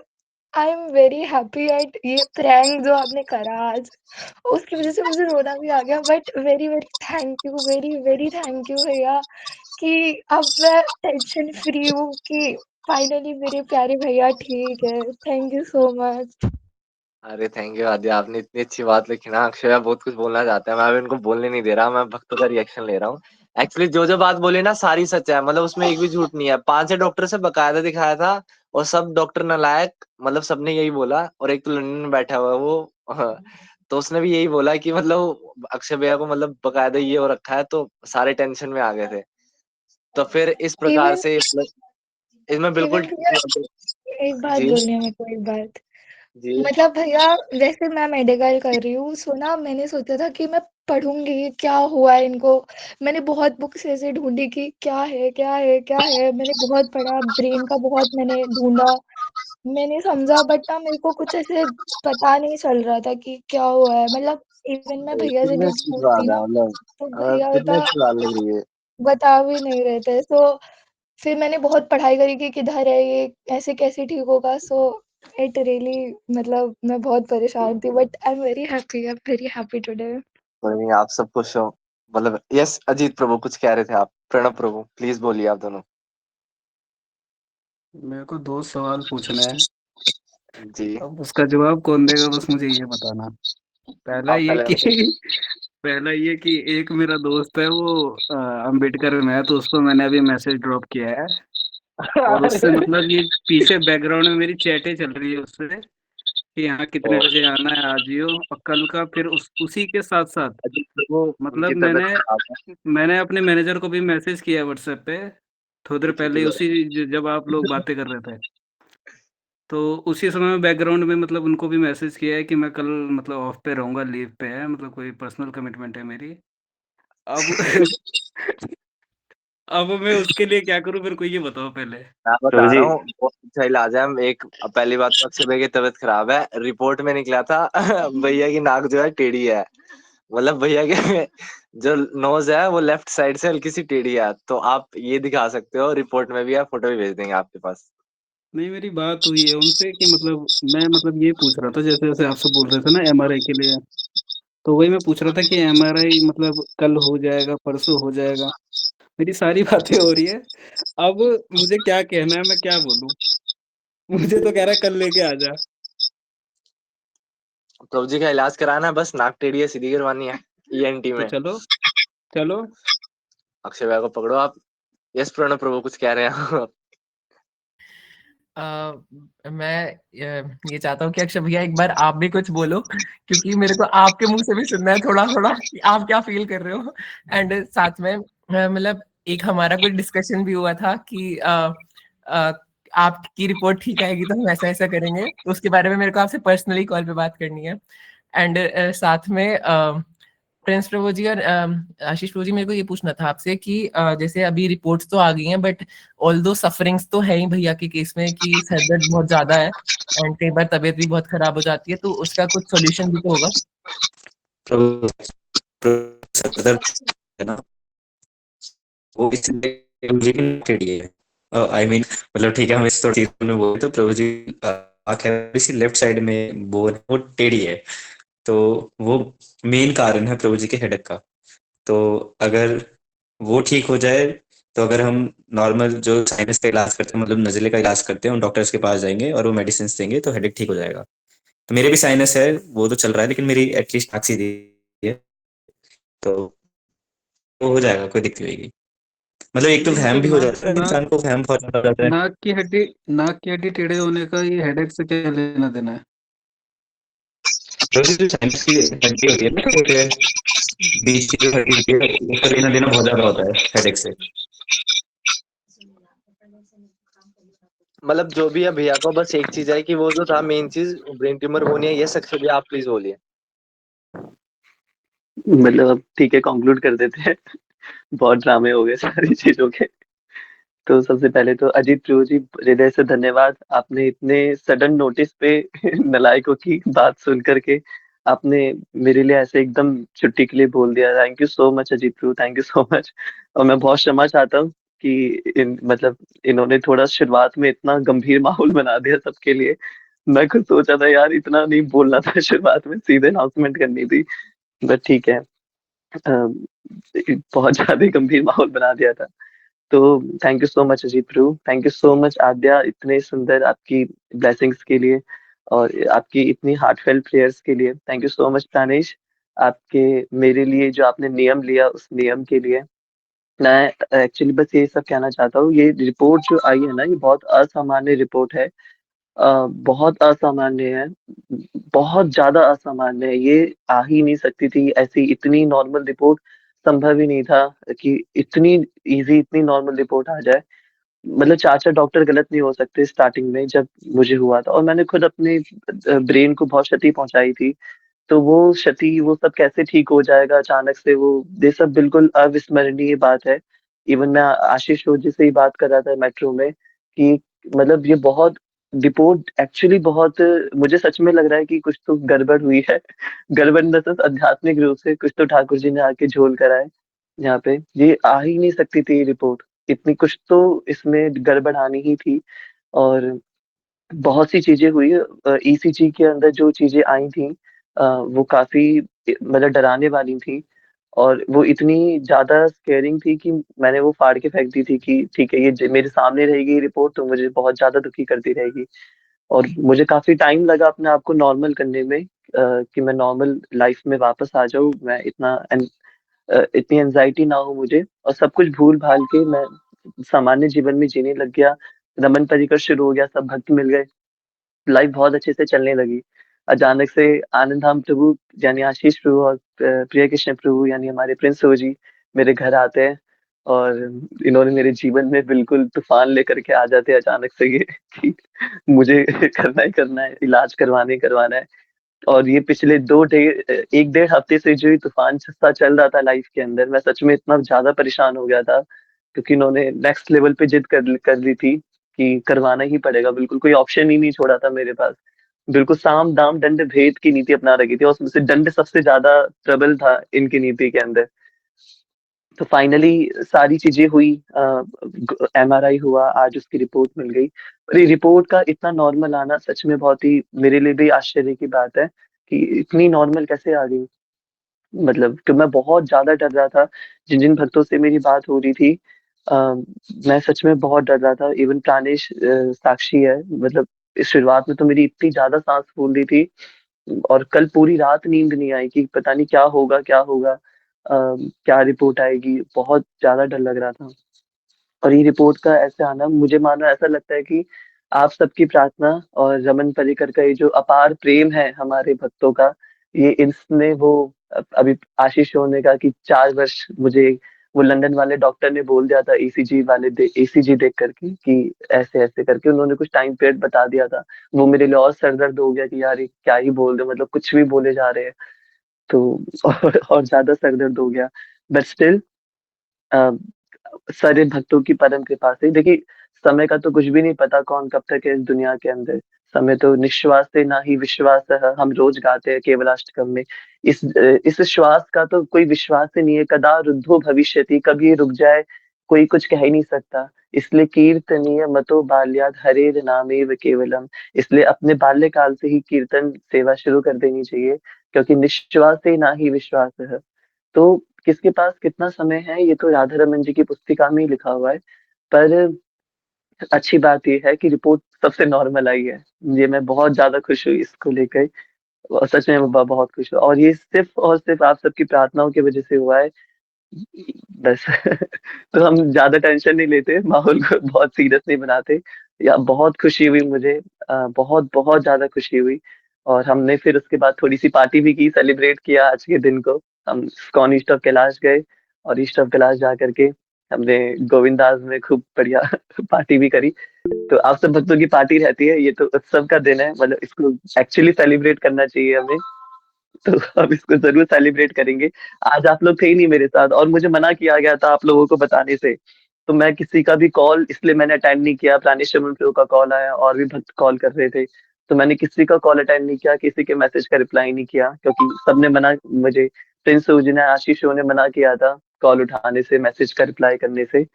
I am very happy at ये प्रैंक जो आपने करा आज, उसकी वज़ह से मुझे रोना भी आ गया। But very, very thank you, very, very thank you भैया कि अब मैं टेंशन फ्री हूँ कि फाइनली मेरे प्यारे भैया ठीक है। Thank you so much. अरे थैंक यू आद्या, आपने इतनी अच्छी बात लिखी ना। अक्षय बहुत कुछ बोलना चाहता है, मैं अभी इनको बोलने नहीं दे रहा, मैं भक्तों का रिएक्शन ले रहा हूँ। एक्चुअली जो बात बोली ना सारी सच है, मतलब उसमें एक भी झूठ नहीं है। 5-6 डॉक्टर से बकायदा दिखाया था और सब डॉक्टर नालायक, मतलब सबने यही बोला। और एक तो लंदन में बैठा हुआ है वो तो उसने भी यही बोला कि मतलब अक्षय भैया को मतलब बकायदा ये हो रखा है, तो सारे टेंशन में आ गए थे। तो फिर इस प्रकार इवन से इसमें बिल्कुल इवन भैया एक बात जी, बोलनी है मेरे को, एक बात। जी। मतलब भैया वैसे मैं मेडिकल कर रही हूँ, सो ना मैंने सोचा था कि मैं पढ़ूँगी क्या हुआ है इनको। मैंने बहुत बुक्स ऐसे ढूँढी कि क्या है, क्या है, क्या है? मैंने बहुत पढ़ा, ब्रेन का बहुत मैंने ढूँढा, मैंने समझा बट ना मेरे को कुछ ऐसे पता नहीं चल रहा था कि क्या हुआ है। मतलब इवन मैं भैया से कितनी भी अच्छी पूछती बात ना, है, मतलब तो भैया कितनी अच्छी बात लग रही है। बता भी नहीं रहे थे। सो फिर मैंने बहुत पढ़ाई करी कि किधर है ये, ऐसे कैसे ठीक होगा। सो इट रियली मतलब मैं बहुत परेशान थी but I am very happy today. कोई नहीं, आप सब खुश हो। मतलब यस, अजीत प्रभु कुछ कह रहे थे आप। प्रणब प्रभु प्लीज बोलिए आप दोनों। मेरे को 2 सवाल पूछने हैं। जी, अब उसका जवाब कौन देगा बस मुझे ये बताना। पहला आप ये पहले कि बताइए। पहला ये कि एक मेरा दोस्त है वो अम्बेडकर में है, तो उसको मैंने अभी मैसेज ड्रॉप किया है। और उससे अरे, मतलब ये पीछे बैकग्राउंड में मेरी चैटें चल रही है उससे कि यहाँ कितने ओ, बजे आना है, आ जियो। और कल का फिर उसी के साथ साथ अजीत प्रभु मतलब उनकी तबीयत मैंने खराब है। मैंने अपने मैनेजर को भी मैसेज किया व्हाट्सएप पे थोड़ी देर जी, पहले जी, ही, उसी जब आप लोग बातें कर रहे थे। तो उसी समय में बैकग्राउंड में मतलब उनको भी मैसेज किया है कि मैं कल मतलब ऑफ पे रहूंगा, लीव पे है, मतलब कोई पर्सनल कमिटमेंट है मेरी। अब अब मैं उसके लिए क्या करूं, मेरे को ये बताओ पहले। मैं प्रभु बता जी, रहा हूँ बहुत अच्छा इलाज है। हम एक पहली बात तो अक्षय भाई की तबीयत खराब है, रिपोर्ट में निकला था भैया की नाक जो है टेढ़ी है। मतलब भैया के जो नोज है वो लेफ्ट साइड से हल्की सी टेढ़ी है, तो आप ये दिखा सकते हो, रिपोर्ट में भी है, फोटो भी भेज देंगे आपके पास। नहीं, मेरी बात हुई है उनसे कि मतलब मैं मतलब ये पूछ रहा था, जैसे जैसे आप सब बोल रहे थे ना एमआरआई के लिए, तो वही मैं पूछ रहा था कि एमआरआई मतलब कल हो जाएगा, परसों हो जाएगा। मेरी सारी बातें हो रही है। अब मुझे क्या कहना है, मैं क्या बोलूं? मुझे तो कह रहा है कल लेके आ जा। प्रभु जी का इलाज कराना है, बस नाक टेढ़ी है सीधी करवानी है ईएनटी तो में। चलो चलो। अक्षय भैया को पकड़ो आप। यस प्रणव प्रभु कुछ कह रहे हैं मैं ये चाहता हूँ कि अक्षय भैया एक बार आप भी कुछ बोलो, क्योंकि मेरे को आपके मुंह से भी सुनना है थोड़ा थोड़ा कि आप क्या फील कर रहे हो। एंड साथ में मतलब एक हमारा कुछ डिस्कशन भी हुआ था कि अ, आपकी रिपोर्ट ठीक आएगी तो हम ऐसा ऐसा करेंगे, तो उसके बारे में मेरे को आपसे पर्सनली कॉल पे बात करनी है। एंड साथ में प्रिंस प्रभु जी और आशीष प्रभु जी, मेरे को ये पूछना था आपसे कि जैसे अभी रिपोर्ट्स तो आ गई हैं, बट ऑल्दो सफरिंग्स तो है ही भैया के केस में कि सर दर्द बहुत ज्यादा है एंड कई बार तबीयत भी बहुत खराब हो जाती है, तो उसका कुछ सॉल्यूशन भी तो होगा। सर है ना, वो इसलिए मुझे भी टेढ़ी है। आई मीन मतलब ठीक है, हम इस तो ठीक में बोले तो प्रभु जी आंख है इसी लेफ्ट साइड में वो टेढ़ी है। तो वो मेन कारण है प्रभु जी के हेडेक का। तो अगर वो ठीक हो जाए, तो अगर हम नॉर्मल जो साइनस का इलाज करते हैं, मतलब नज़ले का इलाज करते हैं, उन डॉक्टर्स के पास जाएंगे और वो मेडिसिन देंगे तो हेडेक ठीक हो जाएगा। तो मेरे भी साइनस है, वो तो चल रहा है, लेकिन मेरी एटलीस्ट आँख सीधी है, तो वो हो जाएगा, कोई दिक्कत नहीं होगी। मतलब एक तो वहम तो भी हो जाता है, नाक इंसान को वहम बहुत ज्यादा हो जाता है। नाक की हड्डी टेढ़े होने का ये हेडेक से क्या लेना देना है? तो जो साइनस की हड्डी होती है ना, वो बीच की जो हड्डी होती है, उसका लेना देना बहुत ज्यादा होता है हेडेक से। मतलब जो भी है भैया को बस एक चीज है कि वो जो था मेन चीज ब्रेन ट्यूमर वो नहीं है, ये सक्सेस भैया आप प्लीज बोलिए। मतलब अब ठीक है, कंक्लूड कर देते हैं। बहुत ड्रामे हो गए सारी चीजों के। तो सबसे पहले तो अजीत प्रियो जी, हृदय से धन्यवाद। आपने इतने सडन नोटिस पे नलायकों की बात सुन करके आपने मेरे लिए ऐसे एकदम छुट्टी के लिए बोल दिया। Thank you so much Ajit प्रियो, थैंक यू सो मच। और मैं बहुत क्षमा चाहता हूँ कि मतलब इन्होंने थोड़ा शुरुआत में इतना गंभीर माहौल बना दिया सबके लिए। मैं खुद सोचा था यार इतना नहीं बोलना था, शुरुआत में सीधे अनाउंसमेंट करनी थी। बट ठीक है, बहुत ज्यादा गंभीर माहौल बना दिया था। तो thank you so much Ajit Prabhu, thank you so much Adya, इतने सुंदर आपकी ब्लेसिंग्स के लिए और आपकी इतनी हार्टफेल्ट प्रेयर्स के लिए। Thank you so much Pranesh, आपके मेरे लिए जो आपने नियम लिया उस नियम के लिए। मैं एक्चुअली बस ये सब कहना चाहता हूँ, ये रिपोर्ट जो आई है ना, ये बहुत असामान्य रिपोर्ट है। बहुत असामान्य है, बहुत ज्यादा असामान्य है। ये आ ही नहीं सकती थी ऐसी इतनी नॉर्मल रिपोर्ट, संभव ही नहीं था कि इतनी इजी इतनी नॉर्मल रिपोर्ट आ जाए। मतलब चार चार डॉक्टर गलत नहीं हो सकते स्टार्टिंग में जब मुझे हुआ था, और मैंने खुद अपने ब्रेन को बहुत क्षति पहुंचाई थी। तो वो क्षति वो सब कैसे ठीक हो जाएगा अचानक से, वो ये सब बिल्कुल अविस्मरणीय बात है। इवन मैं आशीष रोजी से ही बात कर रहा था मेट्रो में कि मतलब ये बहुत रिपोर्ट एक्चुअली बहुत, मुझे सच में लग रहा है कि कुछ तो गड़बड़ हुई है। गड़बड़ न तो आध्यात्मिक रूप से कुछ तो ठाकुर जी ने आके झोल कर आए। यहाँ पे ये आ ही नहीं सकती थी ये रिपोर्ट, इतनी कुछ तो इसमें गड़बड़ आनी ही थी। और बहुत सी चीजें हुई। ईसीजी के अंदर जो चीजें आई थी वो काफी मतलब डराने वाली थी। और वो इतनी ज्यादा स्केरिंग थी कि मैंने वो फाड़ के फेंक दी थी कि ठीक है, ये मेरे सामने रहेगी रिपोर्ट तो मुझे बहुत ज्यादा दुखी करती रहेगी। और मुझे काफी टाइम लगा अपने आप को नॉर्मल करने में, कि मैं नॉर्मल लाइफ में वापस आ जाऊं, मैं इतनी एंजाइटी ना हो मुझे, और सब कुछ भूल भाल के मैं सामान्य जीवन में जीने लग गया। रमन परिकर शुरू हो गया, सब भक्त मिल गए, लाइफ बहुत अच्छे से चलने लगी। अचानक से आनंद धाम प्रभु यानी आशीष प्रभु और प्रिय कृष्ण प्रभु यानी हमारे प्रिंस प्रभु जी मेरे घर आते हैं। और इन्होंने मेरे जीवन में बिल्कुल तूफान लेकर के आ जाते हैं अचानक से, ये कि मुझे करना है, इलाज करवाने करवाना है। और ये पिछले 1 डेढ़ हफ्ते से जो ये तूफान सा चल रहा था लाइफ के अंदर, मैं सच में इतना ज्यादा परेशान हो गया था क्योंकि इन्होंने नेक्स्ट लेवल पे जिद कर ली थी कि करवाना ही पड़ेगा, बिल्कुल कोई ऑप्शन ही नहीं छोड़ा था मेरे पास। बिल्कुल साम दाम दंड भेद की नीति अपना रखी थी, और उसमें से दंड सबसे ज्यादा प्रबल था इनकी नीति के अंदर। तो फाइनली सारी चीजें हुई, एमआरआई हुआ, आज उसकी रिपोर्ट मिल गई। और ये रिपोर्ट का इतना नॉर्मल आना सच में बहुत ही मेरे लिए भी आश्चर्य की बात है कि इतनी नॉर्मल कैसे आ गई। मतलब कि मैं बहुत ज्यादा डर रहा था, जिन जिन भक्तों से मेरी बात हो रही थी, आ, मैं सच में बहुत डर रहा था। इवन प्राणेश साक्षी है, मतलब इस शुरुआत में तो मेरी इतनी ज्यादा सांस फूल रही थी, और कल पूरी रात नींद नहीं आई कि पता नहीं क्या होगा क्या होगा, क्या रिपोर्ट आएगी, बहुत ज्यादा डर लग रहा था। और ये रिपोर्ट का ऐसे आना, मुझे मानो ऐसा लगता है कि आप सबकी प्रार्थना और रमन पर्रिकर का ये जो अपार प्रेम है हमारे भक्तों का, ये इसने वो अभी आशीष होने का कि 4 वर्ष मुझे वो लंदन वाले डॉक्टर ने बोल दिया था ईसीजी ईसीजी देख करके कि ऐसे ऐसे करके उन्होंने कुछ टाइम पीरियड बता दिया था। वो मेरे लिए और सरदर्द हो गया कि यार ये क्या ही बोल रहे हो, मतलब कुछ भी बोले जा रहे हैं। तो और ज़्यादा सर दर्द हो गया। बट स्टिल अ, सारे भक्तों की परम कृपा से देखिए, समय का तो कुछ भी नहीं पता कौन कब तक है इस दुनिया के अंदर। समय तो निश्वास से ना ही विश्वास है, हम रोज गाते हैं केवलाष्टकम में। इस श्वास का तो कोई विश्वास ही नहीं है, कदा रुद्धो भविष्यति, कभी ये रुक जाए कोई कुछ कह ही नहीं सकता। इसलिए कीर्तनीय मतो बाल्याद हरेर नामेव केवलम। इसलिए अपने बाल्यकाल से ही कीर्तन सेवा शुरू कर देनी चाहिए, क्योंकि निश्वास से ना ही विश्वास है। तो किसके पास कितना समय है ये तो राधा रमन जी की पुस्तिका में ही लिखा हुआ है। पर अच्छी बात ये है कि रिपोर्ट सबसे नॉर्मल आई है। ये मैं बहुत ज्यादा खुश हुई इसको लेकर, और सच में मैं बहुत खुश हूँ, और ये सिर्फ और सिर्फ आप सबकी प्रार्थनाओं की वजह से हुआ है बस। तो हम ज्यादा टेंशन नहीं लेते, माहौल को बहुत सीरियस नहीं बनाते। या बहुत खुशी हुई मुझे, बहुत बहुत ज्यादा खुशी हुई। और हमने फिर उसके बाद थोड़ी सी पार्टी भी की, सेलिब्रेट किया आज के दिन को। हम इस्कॉन ईस्ट ऑफ कैलाश गए, और ईस्ट ऑफ कैलाश जा करके हमने गोविंदास में खूब बढ़िया पार्टी भी करी। तो आप सब भक्तों की पार्टी रहती है, ये तो उत्सव का दिन है, मतलब इसको एक्चुअली सेलिब्रेट करना चाहिए हमें। तो हम इसको जरूर सेलिब्रेट करेंगे। आज आप लोग थे ही नहीं मेरे साथ, और मुझे मना किया गया था आप लोगों को बताने से। तो मैं किसी का भी कॉल इसलिए मैंने अटेंड नहीं किया। प्राणेश्वर प्रभु का कॉल आया, और भी भक्त कॉल कर रहे थे, तो मैंने किसी का कॉल अटेंड नहीं किया, किसी के मैसेज का रिप्लाई नहीं किया, क्योंकि सबने मना, मुझे प्रिंस सूजी ने, आशीष ने मना किया था कॉल उठाने से, मैसेज का रिप्लाई करने से।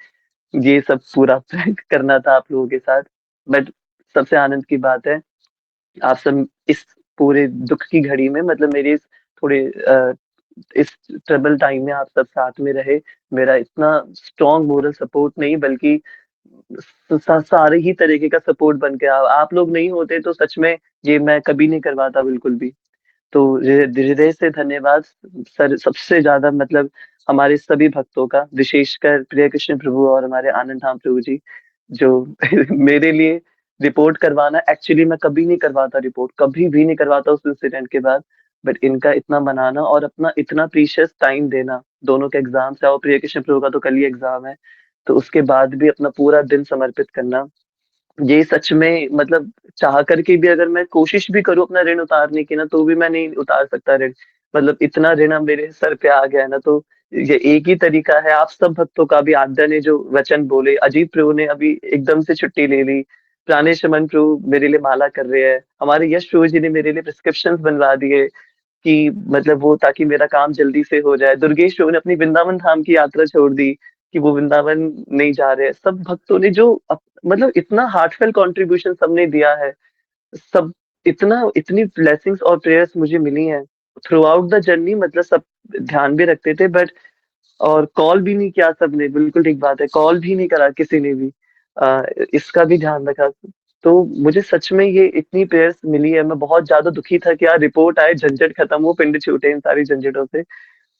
ये सब पूरा प्रैंक करना था आप लोगों के साथ। बट सबसे आनंद की बात है, आप सब इस पूरे दुख की घड़ी में, मतलब मेरे इस थोड़े इस ट्रबल टाइम में आप सब साथ में रहे। मेरा इतना स्ट्रॉन्ग मोरल सपोर्ट नहीं, बल्कि सारे ही तरीके का सपोर्ट बन के आप लोग नहीं होते तो सच में ये मैं कभी नहीं करवाता बिल्कुल भी। तो हृदय से धन्यवाद सर, सबसे ज्यादा मतलब हमारे सभी भक्तों का, विशेषकर प्रिय कृष्ण प्रभु और हमारे आनंद धाम प्रभु जी, जो मेरे लिए रिपोर्ट करवाना, एक्चुअली मैं कभी नहीं करवाता रिपोर्ट, कभी भी नहीं करवाता उस इंसिडेंट के बाद। बट इनका इतना मनाना और अपना इतना प्रीशियस टाइम देना, दोनों के एग्जाम्स है और प्रिय कृष्ण प्रभु का तो कल ही एग्जाम है, तो उसके बाद भी अपना पूरा दिन समर्पित करना, ये सच में मतलब चाह करके भी अगर मैं कोशिश भी करूं अपना ऋण उतारने की ना, तो भी मैं नहीं उतार सकता ऋण। मतलब इतना ऋण अब मेरे सर पे आ गया है ना। तो ये एक ही तरीका है, आप सब भक्तों का भी, आद्या ने जो वचन बोले, अजीत प्रभु ने अभी एकदम से छुट्टी ले ली, प्राणेश रमन प्रभु मेरे लिए माला कर रहे हैं, हमारे यश प्रभु जी ने मेरे लिए प्रिस्क्रिप्शन बनवा दिए कि मतलब वो, ताकि मेरा काम जल्दी से हो जाए। दुर्गेश प्रभु ने अपनी वृंदावन धाम की यात्रा छोड़ दी कि वो वृंदावन नहीं जा रहे हैं। सब भक्तों ने जो मतलब इतना हार्टफेल कंट्रीब्यूशन सबने दिया है, सब इतना, इतनी ब्लेसिंग्स और प्रेयर्स मुझे मिली हैं थ्रू आउट द जर्नी। मतलब सब ध्यान भी रखते थे, बट और कॉल भी नहीं किया सबने, बिल्कुल ठीक बात है, कॉल भी नहीं करा किसी ने भी, इसका भी ध्यान रखा। तो मुझे सच में ये इतनी प्रेयर्स मिली है, मैं बहुत ज्यादा दुखी था कि यार रिपोर्ट आए, झंझट खत्म हो, पिंड छूटे इन सारी झंझटों से।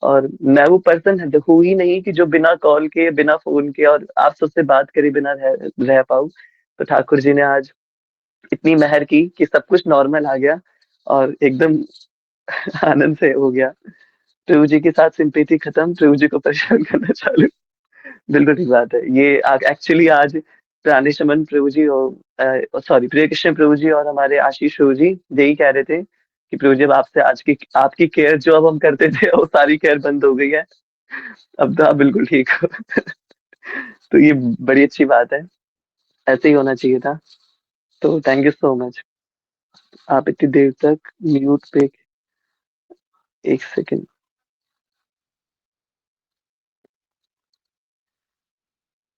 और मैं वो पर्सन हूँ ही नहीं कि जो बिना कॉल के, बिना फोन के और आप सबसे बात करे बिना रह पाऊँ। तो ठाकुर जी ने आज इतनी मेहर की कि सब कुछ नॉर्मल आ गया, और एकदम आनंद से हो गया। प्रभु जी के साथ सिंपैथी खत्म, प्रभु जी को परेशान करना चालू। बिल्कुल ठीक बात है ये। एक्चुअली आज प्राणेशमन प्रभु जी और सॉरी प्रिय कृष्ण प्रभु जी और हमारे आशीष प्रभु जी यही कह रहे थे कि प्रभु जी अब आपसे आज की आपकी केयर जो अब हम करते थे वो सारी केयर बंद हो गई है, अब तो आप बिल्कुल ठीक हो। तो ये बड़ी अच्छी बात है, ऐसे ही होना चाहिए था। तो थैंक यू सो मच। आप इतनी देर तक म्यूट पे, एक सेकेंड,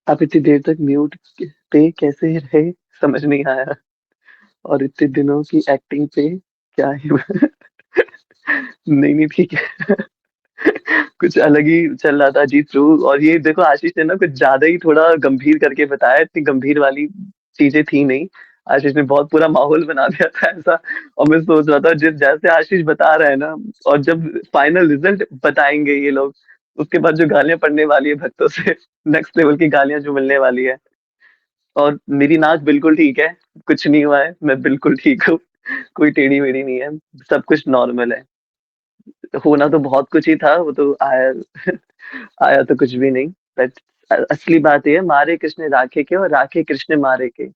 आप इतनी देर तक म्यूट पे कैसे रहे, समझ नहीं आया। और इतने दिनों की एक्टिंग पे क्या ही नहीं नहीं ठीक है। कुछ अलग ही चल रहा था अजीत थ्रू। और ये देखो आशीष ने ना कुछ ज्यादा ही थोड़ा गंभीर करके बताया, इतनी गंभीर वाली चीजें थी नहीं। आशीष ने बहुत पूरा माहौल बना दिया था ऐसा। और मैं सोच रहा था जिस जैसे आशीष बता रहा है ना, और जब फाइनल रिजल्ट बताएंगे ये लोग, उसके बाद जो गालियां पड़ने वाली है भक्तों से, नेक्स्ट लेवल की गालियां जो मिलने वाली है। और मेरी नाक बिल्कुल ठीक है, कुछ नहीं हुआ है, मैं बिल्कुल ठीक हूँ, कोई टेढ़ी मेढ़ी नहीं है, सब कुछ नॉर्मल है। होना तो बहुत कुछ ही था, वो तो आया आया तो कुछ भी नहीं। बट असली बात ये है, मारे कृष्ण राखे के और राखे कृष्ण मारे के।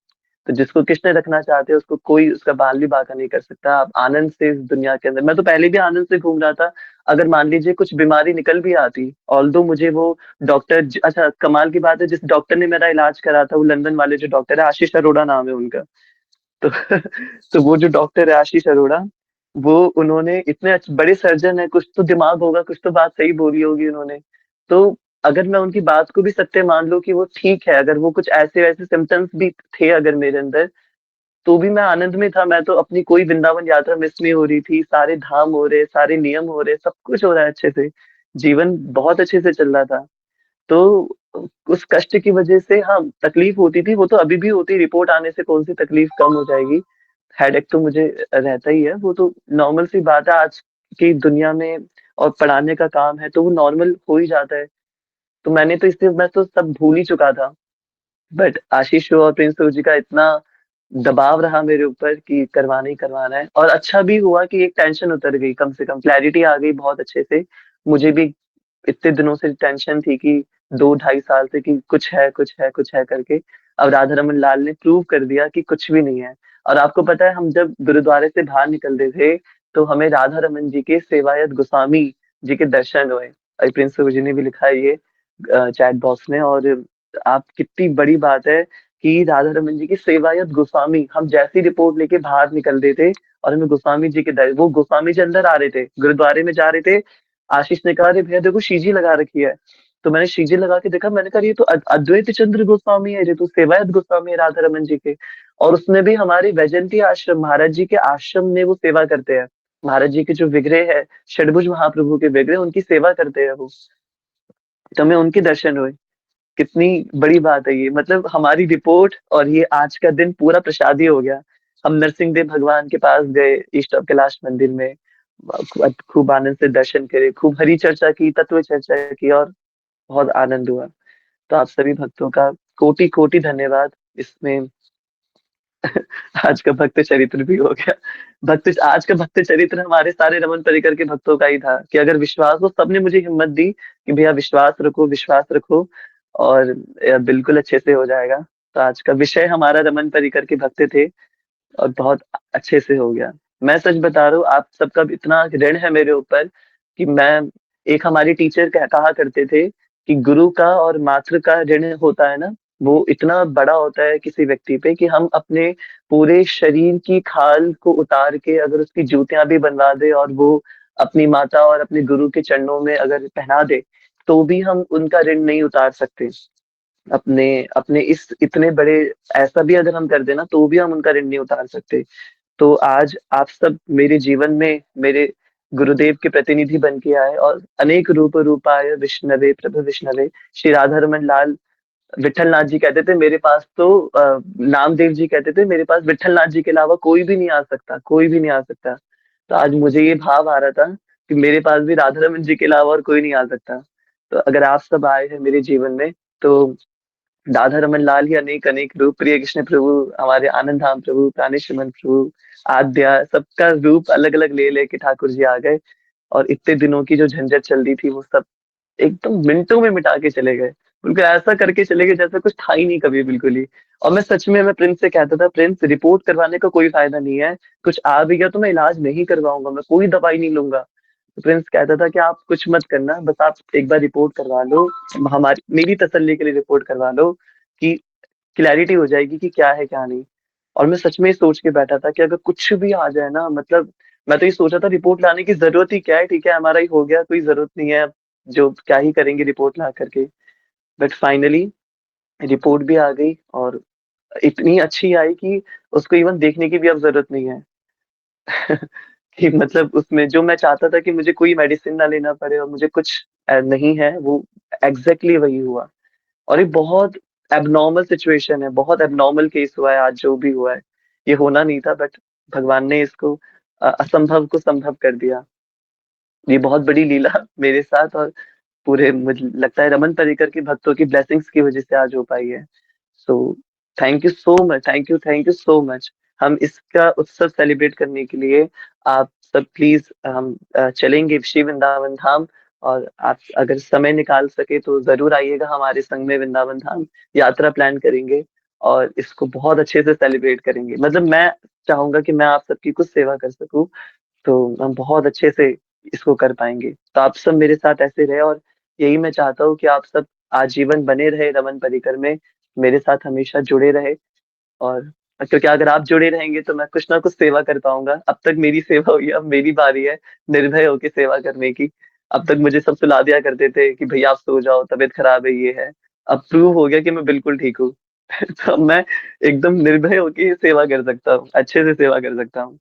तो जिसको कृष्ण रखना चाहते हैं उसको कोई उसका बाल भी बांका नहीं कर सकता। आप आनंद से इस दुनिया के अंदर, मैं तो पहले भी आनंद से घूम रहा था। अगर मान लीजिए कुछ बीमारी निकल भी आती, ऑल्दो मुझे वो डॉक्टर, अच्छा कमाल की बात है, जिस डॉक्टर ने मेरा इलाज करा था वो लंदन वाले जो डॉक्टर है, आशीष अरोड़ा नाम है उनका। तो तो वो जो डॉक्टर है आशीष अरोड़ा, वो उन्होंने इतने बड़े सर्जन है, कुछ तो दिमाग होगा, कुछ तो बात सही बोली होगी उन्होंने। तो अगर मैं उनकी बात को भी सत्य मान लूं कि वो ठीक है, अगर वो कुछ ऐसे वैसे सिम्टम्स भी थे अगर मेरे अंदर, तो भी मैं आनंद में था। मैं तो अपनी कोई वृंदावन यात्रा मिस नहीं हो रही थी, सारे धाम हो रहे, सारे नियम हो रहे, सब कुछ हो रहा है अच्छे से, जीवन बहुत अच्छे से चल रहा था। तो उस कष्ट की वजह से हाँ तकलीफ होती थी, वो तो अभी भी होती, रिपोर्ट आने से कौन सी तकलीफ कम हो जाएगी। हेडेक तो मुझे रहता ही है, वो तो नॉर्मल सी बात है आज की दुनिया में, और पढ़ाने का काम है तो वो नॉर्मल हो ही जाता है। तो मैंने तो इससे मैं तो सब भूल ही चुका था। बट आशीष और प्रिंस जी का इतना दबाव रहा मेरे ऊपर कि करवाना ही करवाना है, और अच्छा भी हुआ कि एक टेंशन उतर गई, कम से कम क्लैरिटी आ गई बहुत अच्छे से। मुझे भी इतने दिनों से टेंशन थी कि 2 ढाई साल से कि कुछ है कुछ है कुछ है करके, अब राधा रमन लाल ने प्रूव कर दिया कि कुछ भी नहीं है। और आपको पता है हम जब गुरुद्वारे से बाहर निकलते थे तो हमें राधा रमन जी के सेवायत गोस्वामी जी के दर्शन हुए, और प्रिंस जी ने भी लिखा है ये चैट बॉक्स में। और आप कितनी बड़ी बात है कि राधा रमन जी की सेवायत गोस्वामी, हम जैसी रिपोर्ट लेके बाहर निकलते थे और हमें गोस्वामी जी के वो गोस्वामी जी अंदर आ रहे थे, गुरुद्वारे में जा रहे थे। आशीष ने कहा अरे भैया देखो शीजी लगा रखी है। तो मैंने शीजी लगा के देखा, मैंने कहा ये तो अद्वैत चंद्र गोस्वामी है, ये तो सेवायत गोस्वामी है राधा रमन जी के। और उसमें भी हमारे वैजयंती आश्रम महाराज जी के आश्रम में वो सेवा करते हैं। महाराज जी के जो विग्रह है, षडभुज महाप्रभु के विग्रह, उनकी सेवा करते हैं वो। तो हमें उनके दर्शन हुए। कितनी बड़ी बात है ये, मतलब हमारी रिपोर्ट और ये आज का दिन पूरा प्रसादी हो गया। हम नरसिंह देव भगवान के पास गए, ईस्ट ऑफ कैलाश मंदिर में, खूब आनंद से दर्शन करे, खूब हरी चर्चा की, तत्व चर्चा की, और बहुत आनंद हुआ। तो आप सभी भक्तों का कोटि कोटि धन्यवाद। इसमें आज का भक्त चरित्र भी हो गया। भक्त आज का भक्त चरित्र हमारे सारे रमन परिकर के भक्तों का ही था कि अगर विश्वास हो, सबने मुझे हिम्मत दी कि भैया विश्वास रखो विश्वास रखो, और बिल्कुल अच्छे से हो जाएगा। तो आज का विषय हमारा रमन परिकर के भक्त थे, और बहुत अच्छे से हो गया। मैं सच बता रहा हूँ, आप सबका इतना ऋण है मेरे ऊपर कि मैं, एक हमारी टीचर कहा करते थे कि गुरु का और मातृ का ऋण होता है ना, वो इतना बड़ा होता है किसी व्यक्ति पे कि हम अपने पूरे शरीर की खाल को उतार के अगर उसकी जूतियां भी बनवा दे और वो अपनी माता और अपने गुरु के चरणों में अगर पहना दे, तो भी हम उनका ऋण नहीं उतार सकते। अपने अपने इस इतने बड़े, ऐसा भी अगर हम कर देना तो भी हम उनका ऋण नहीं उतार सकते। तो आज आप सब मेरे जीवन में मेरे गुरुदेव के प्रतिनिधि बन के आए, और अनेक रूप रूपाय विष्णवे प्रभु विष्णवे, श्री राधा रमन लाल, विठल नाथ जी कहते थे मेरे पास तो नामदेव जी कहते थे मेरे पास विठल नाथ जी के अलावा कोई भी नहीं आ सकता, कोई भी नहीं आ सकता। तो आज मुझे ये भाव आ रहा था कि मेरे पास भी राधा रमन जी के अलावा और कोई नहीं आ सकता। तो अगर आप सब आए हैं मेरे जीवन में, तो राधा रमन लाल ही अनेक अनेक रूप, प्रिय कृष्ण प्रभु, हमारे आनंद धाम प्रभु, प्राणेश्वर प्रभु, आद्या, सबका रूप अलग अलग ले लेके ठाकुर जी आ गए। और इतने दिनों की जो झंझट चल रही थी वो सब एकदम मिनटों में मिटा के चले गए। बिल्कुल ऐसा करके चले गए जैसा कुछ था ही नहीं कभी, बिल्कुल ही। और मैं सच में, मैं प्रिंस से कहता था प्रिंस रिपोर्ट करवाने का कोई फायदा नहीं है, कुछ आ भी गया तो मैं इलाज नहीं करवाऊंगा, मैं कोई दवाई नहीं लूंगा। तो प्रिंस कहता था कि आप कुछ मत करना, बस आप एक बार रिपोर्ट करवा लो, हमारी मेरी तसल्ली के लिए रिपोर्ट करवा लो, कि क्लैरिटी हो जाएगी कि क्या है क्या नहीं। और मैं सच में ये सोच के बैठा था कि अगर कुछ भी आ जाए ना, मतलब मैं तो ये सोचा था रिपोर्ट लाने की जरूरत ही क्या है, ठीक है हमारा ही हो गया, कोई जरूरत नहीं है अब, जो क्या ही करेंगे रिपोर्ट ला करके। बट फाइनली रिपोर्ट भी आ गई, और इतनी अच्छी आई कि उसको इवन देखने की भी अब जरूरत नहीं है। कि मतलब उसमें जो मैं चाहता था कि मुझे कोई मेडिसिन ना लेना पड़े और मुझे कुछ नहीं है, वो एग्जैक्टली वही हुआ। और ये बहुत एबनॉर्मल सिचुएशन है, बहुत एबनॉर्मल केस हुआ है आज जो भी हुआ है। ये होना नहीं था, बट भगवान ने इसको असंभव को संभव कर दिया। ये बहुत बड़ी लीला मेरे साथ, और पूरे मुझे लगता है रमन परिकर के भक्तों की ब्लेसिंग्स की वजह से आज हो पाई है। So thank you so much, thank you so much. हम इसका उत्सव सेलिब्रेट करने के लिए आप सब प्लीज, हम चलेंगे श्री वृंदावन धाम। और आप अगर समय निकाल सके तो जरूर आइएगा हमारे संग में, वृंदावन धाम यात्रा प्लान करेंगे। और इसको बहुत अच्छे से सेलिब्रेट करेंगे। मतलब मैं चाहूंगा कि मैं आप सबकी कुछ सेवा कर सकूं, तो हम बहुत अच्छे से इसको कर पाएंगे। तो आप सब मेरे साथ ऐसे रहे, और यही मैं चाहता हूँ कि आप सब आजीवन बने रहे रमन परिकर में, मेरे साथ हमेशा जुड़े रहे। और क्योंकि अगर आप जुड़े रहेंगे तो मैं कुछ ना कुछ सेवा कर पाऊंगा। अब तक मेरी सेवा हुई, अब मेरी बारी है निर्भय होकर सेवा करने की। अब तक मुझे सब सुला दिया करते थे कि भैया आप सो जाओ, तबीयत खराब है, ये है। अब प्रूव हो गया कि मैं बिल्कुल ठीक हूँ। तो अब मैं एकदम निर्भय होकर सेवा कर सकता हूँ, अच्छे से सेवा कर सकता हूँ।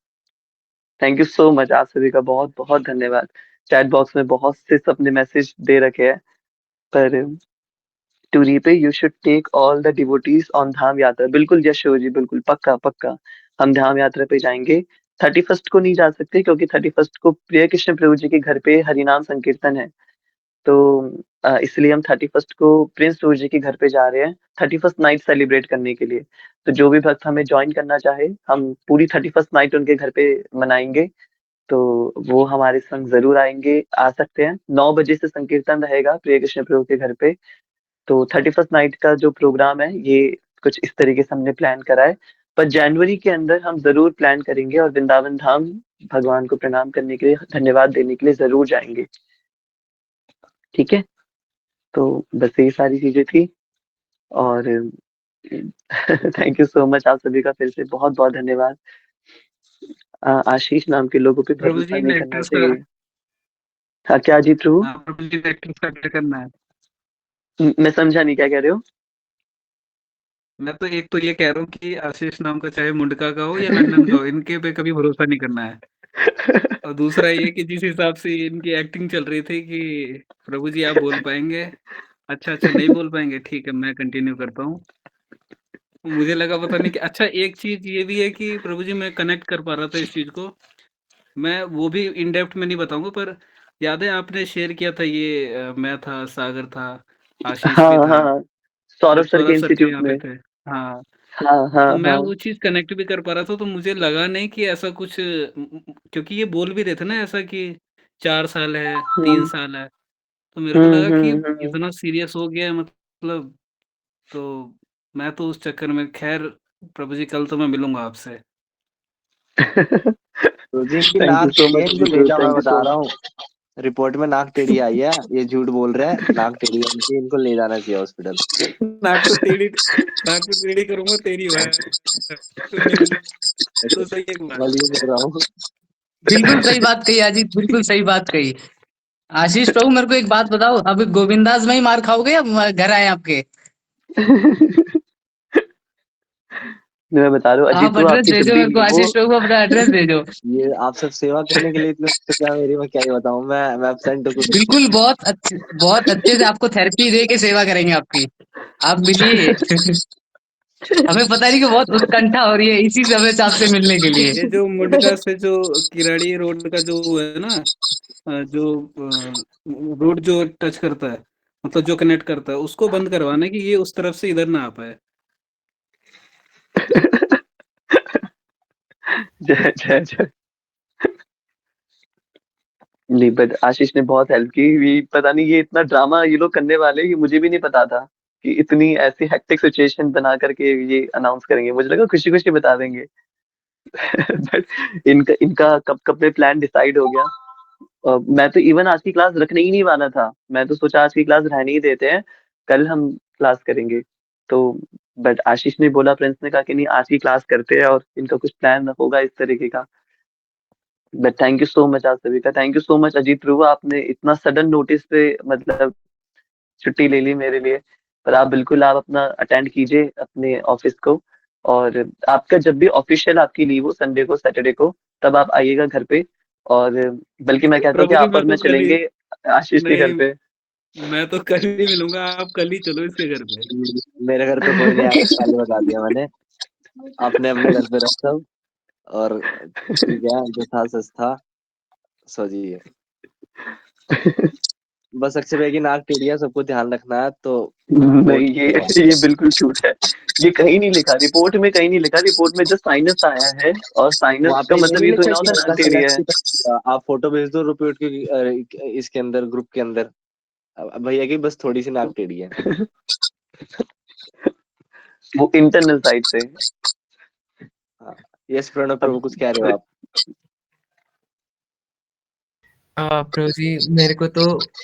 थैंक यू सो मच, आप सभी का बहुत बहुत धन्यवाद। चैट बॉक्स में बहुत से सबने मैसेज दे रखे हैं, पर to repay you should take all the devotees on dham yatra. बिल्कुल यशो जी, बिल्कुल पक्का पक्का, हम धाम यात्रा पे जाएंगे। 31st को नहीं जा सकते क्योंकि 31st को प्रिय कृष्ण प्रभु जी के घर पे हरिनाम संकीर्तन है। तो इसलिए हम 31st को प्रिंस प्रभु जी के घर पे जा रहे हैं 31st नाइट सेलिब्रेट करने के लिए। तो जो भी भक्त हमें ज्वाइन करना चाहे, हम पूरी 31st नाइट उनके घर पे मनाएंगे। तो वो हमारे संग जरूर आएंगे, आ सकते हैं। 9 बजे से संकीर्तन रहेगा प्रिय कृष्ण प्रभु के घर पे। तो 31st नाइट का जो प्रोग्राम है, ये कुछ इस तरीके से हमने प्लान करा है। पर जनवरी के अंदर हम जरूर प्लान करेंगे और वृंदावन धाम भगवान को प्रणाम करने के लिए, धन्यवाद देने के लिए जरूर जाएंगे। ठीक है, तो बस ये सारी चीजें थी। और थैंक यू सो मच, आप सभी का फिर से बहुत बहुत धन्यवाद। आशीष नाम के लोगों पे प्रभु भरोसा जी नहीं करना नेक्टर्स का चाहिए। हाँ क्या जी ध्रुव? हाँ, प्रभु जी नेक्टर्स का क्या करना है? मैं समझा नहीं, क्या कह रहे हो? मैं तो एक तो ये कह रहा हूँ कि आशीष नाम का चाहे मुंडका का हो या लंदन का हो, इनके पे कभी भरोसा नहीं करना है। और दूसरा ये कि जिस हिसाब से इनकी एक्टिंग चल रही थी कि प्रभु जी आप बोल पाएंगे, अच्छा अच्छा नहीं बोल पाएंगे, ठीक है मैं कंटिन्यू करता हूँ। मुझे लगा पता नहीं कि अच्छा एक चीज ये भी है कि प्रभु जी मैं कनेक्ट कर पा रहा था इस चीज को। मैं वो भी इन डेप्थ में नहीं बताऊंगा, पर याद है आपने शेयर किया था ये मैं था, सागर था, आशीष भी हाँ था, हाँ, सौरभ जब सर के सौरभ सर के इंस्टीट्यूट यहाँ पे में। थे। हाँ, हाँ तो हाँ मैं हाँ। वो चीज़ कनेक्ट भी कर पा रहा था, तो मुझे लगा नहीं कि ऐसा कुछ क्योंकि ये बोल भी रहे थे ना ऐसा कि 4 साल है, 3 हम्म साल है, तो मेरे को लगा कि हम्म। इतना सीरियस हो गया है मतलब। तो मैं तो उस चक्कर में खैर, प्रभु जी कल तो मैं मिलूँगा आपसे। तो जी इनकी थैंक यू नाक सो टेढ़ी है, मच इनको ले जीतू, जाओ, मैं थैंक यू बता सो रहा मच। हूँ। रिपोर्ट में नाक टेढ़ी आई है, ये झूठ बोल रहे हैं, नाक टेढ़ी है इनकी, इनको ले जाना चाहिए हॉस्पिटल। नाक तो टेढ़ी नाक तो टेढ़ी करूँगा तेरी भाई, तू नहीं मिले तो सही एक बार। मैं ये बोल रहा हूँ। बिल्कुल सही बात कही अजीत, बिल्कुल सही बात कही। आशीष प्रभु मेरे को एक बात बताओ, अभी गोविंदास में ही मार खाओगे या घर आए आपके? मैं बता रहा हूँ अजीत आप ध्रुव, एड्रेस आपकी जब भेजो भी मेरे को, नींबू। आशीष प्रभु अपना एड्रेस भेजो। ये आप सब सेवा करने के लिए इतने तो क्या मेरी, मैं क्या ही बताऊँ, मैं एब्सेंट हूँ कुछ। बिल्कुल बहुत अच्छे से आपको थेरेपी दे के सेवा करेंगे आपकी। आप मिलिए। हमें पता नहीं कि बहुत उत्कंठा हो रही है इसी समय से आपसे मिलने के लिए। ये जो मुंडका से जो किराड़ी रोड का जो वो है ना, जो रोड जो टच करता है, मतलब जो कनेक्ट करता है, उसको बंद करवाना है कि ये उस तरफ से इधर ना आ पाए। जय जय जय। नहीं, बट आशीष ने बहुत हेल्प की। ये पता नहीं, ये इतना ड्रामा ये लोग करने वाले, ये मुझे भी नहीं पता था कि इतनी ऐसी हेक्टिक सिचुएशन बना करके ये अनाउंस करेंगे। मुझे लगा खुशी खुशी बता देंगे। बट इनका इनका कब कब में प्लान डिसाइड हो गया। मैं तो इवन आज की क्लास रखने ही नहीं वाला था, मैं तो सोचा आज की क्लास रहने ही देते हैं, कल हम क्लास करेंगे। तो बट आशीष ने बोला, प्रिंस ने कहा कि नहीं आज की क्लास करते हैं, और इनका कुछ प्लान होगा इस तरीके का। But thank you so much आप सभी का, thank you so much Ajit Dhruv, आपने इतना सडन नोटिस पे मतलब छुट्टी ले ली मेरे लिए। पर आप बिल्कुल, आप अपना अटेंड कीजिए अपने ऑफिस को। और आपका जब भी ऑफिशियल आपकी लीव हो, संडे को सैटरडे को, तब आप आइएगा घर पे। और बल्कि मैं कहता हूँ कि प्रभु जी आप और मैं मैं तो कल ही चलेंगे आशीष के घर नहीं, पे। मैं तो कल ही मिलूंगा, आप कल ही चलो इसके घर पे। मेरे घर पे कोई नहीं आएगा, पहले बता दिया मैंने। अपने अपने घर पे रह सब, और ठीक है जो था सच था, सो जी। बस अक्षय भाई की नाक टेढ़ी है, सबको ध्यान रखना है, तो नहीं, बहुत ये बिल्कुल झूठ है। ये कहीं नहीं लिखा, रिपोर्ट में कहीं नहीं लिखा, रिपोर्ट में जस्ट साइनस आया है, और साइनस वहां का पे ये मतलब नहीं ये तो लिखा ना कि होता नाक हल्का सा टेढ़ी लेफ्ट है। की तरफ, आप फोटो भेज दो रिपोर्ट की इसके अंदर, ग्रुप के अंदर, भैया की बस थोड़ी सी नाक टेढ़ी है। वो इंटरनल साइड से। यस प्रणव अब प्रभु, कुछ कह रहे हो आप? प्रभु जी, मेरे को तो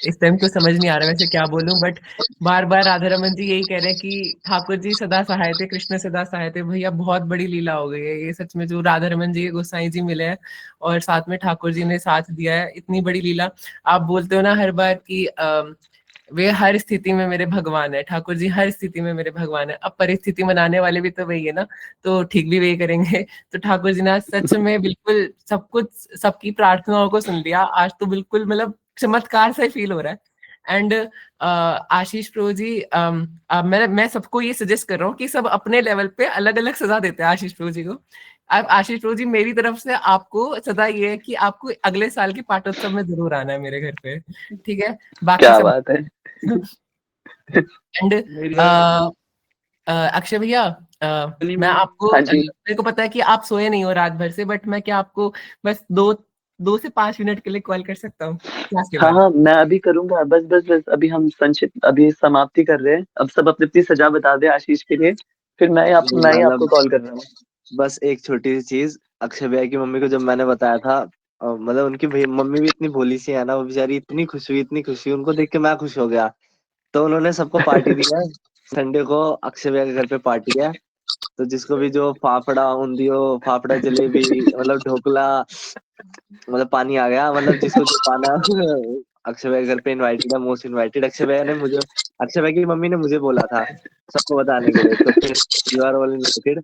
इस टाइम तो समझ नहीं आ रहा वैसे क्या बोलूं, बट बार बार राधा रमन जी यही कह रहे हैं कि ठाकुर जी सदा सहाय थे, कृष्ण सदा सहाय थे। भैया बहुत बड़ी लीला हो गई है ये, सच में जो राधा रमन जी गोसाई जी मिले हैं और साथ में ठाकुर जी ने साथ दिया है, इतनी बड़ी लीला। आप बोलते हो ना हर बार कि वे हर स्थिति में मेरे भगवान है, ठाकुर जी हर स्थिति में मेरे भगवान है। अब परिस्थिति बनाने वाले भी तो वही है ना, तो ठीक भी वही करेंगे। तो ठाकुर जी ने सच में बिल्कुल सब कुछ, सबकी प्रार्थनाओं को सुन लिया। आज तो बिल्कुल मतलब चमत्कार सा ही फील हो रहा है। एंड आशीष प्रो जी, मैं सबको ये सजेस्ट कर रहा हूँ कि सब अपने लेवल पे अलग अलग सजा देते हैं आशीष प्रो जी को। अब आशीष प्रो जी, मेरी तरफ से आपको सजा ये है कि आपको अगले साल के पाठोत्सव में जरूर आना है मेरे घर पे, ठीक है? बाकी क्या सब बात है। एंड मेरा अक्षय भैया, मैं में आपको हाँ जी। मेरे को पता है कि आप सोए नहीं हो रात भर से, बट मैं क्या आपको बस 2 से 5 मिनट के लिए कॉल कर सकता हूँ क्लास के हाँ बाद? हाँ, मैं अभी करूंगा। बस बस बस अभी हम संक्षिप्त अभी समाप्ति कर रहे हैं। अब सब अपनी अपनी सजा बता दे आशीष के लिए, फिर मैं ही आपको मतलब कॉल कर रहा हूँ। बस एक छोटी सी चीज, अक्षय भैया की मम्मी को जब मैंने बताया था, मतलब उनकी मम्मी भी इतनी भोली सी है ना, वो बेचारी इतनी खुश हुई, इतनी खुश हुई, उनको देख के मैं खुश हो गया। तो उन्होंने सबको पार्टी दी है। संडे को अक्षय भैया के घर पे पार्टी है। तो जिसको भी जो फाफड़ा उंधियो, फाफड़ा जलेबी, मतलब ढोकला, मतलब पानी आ गया, मतलब जिसको जो पाना अक्षय भाई घर पे इनवाइटेड है, मोस्ट इनवाइटेड। अक्षय भाई की मम्मी ने मुझे बोला था सबको बताने के लिए, तो फिर यू आर ऑल इनवाइटेड।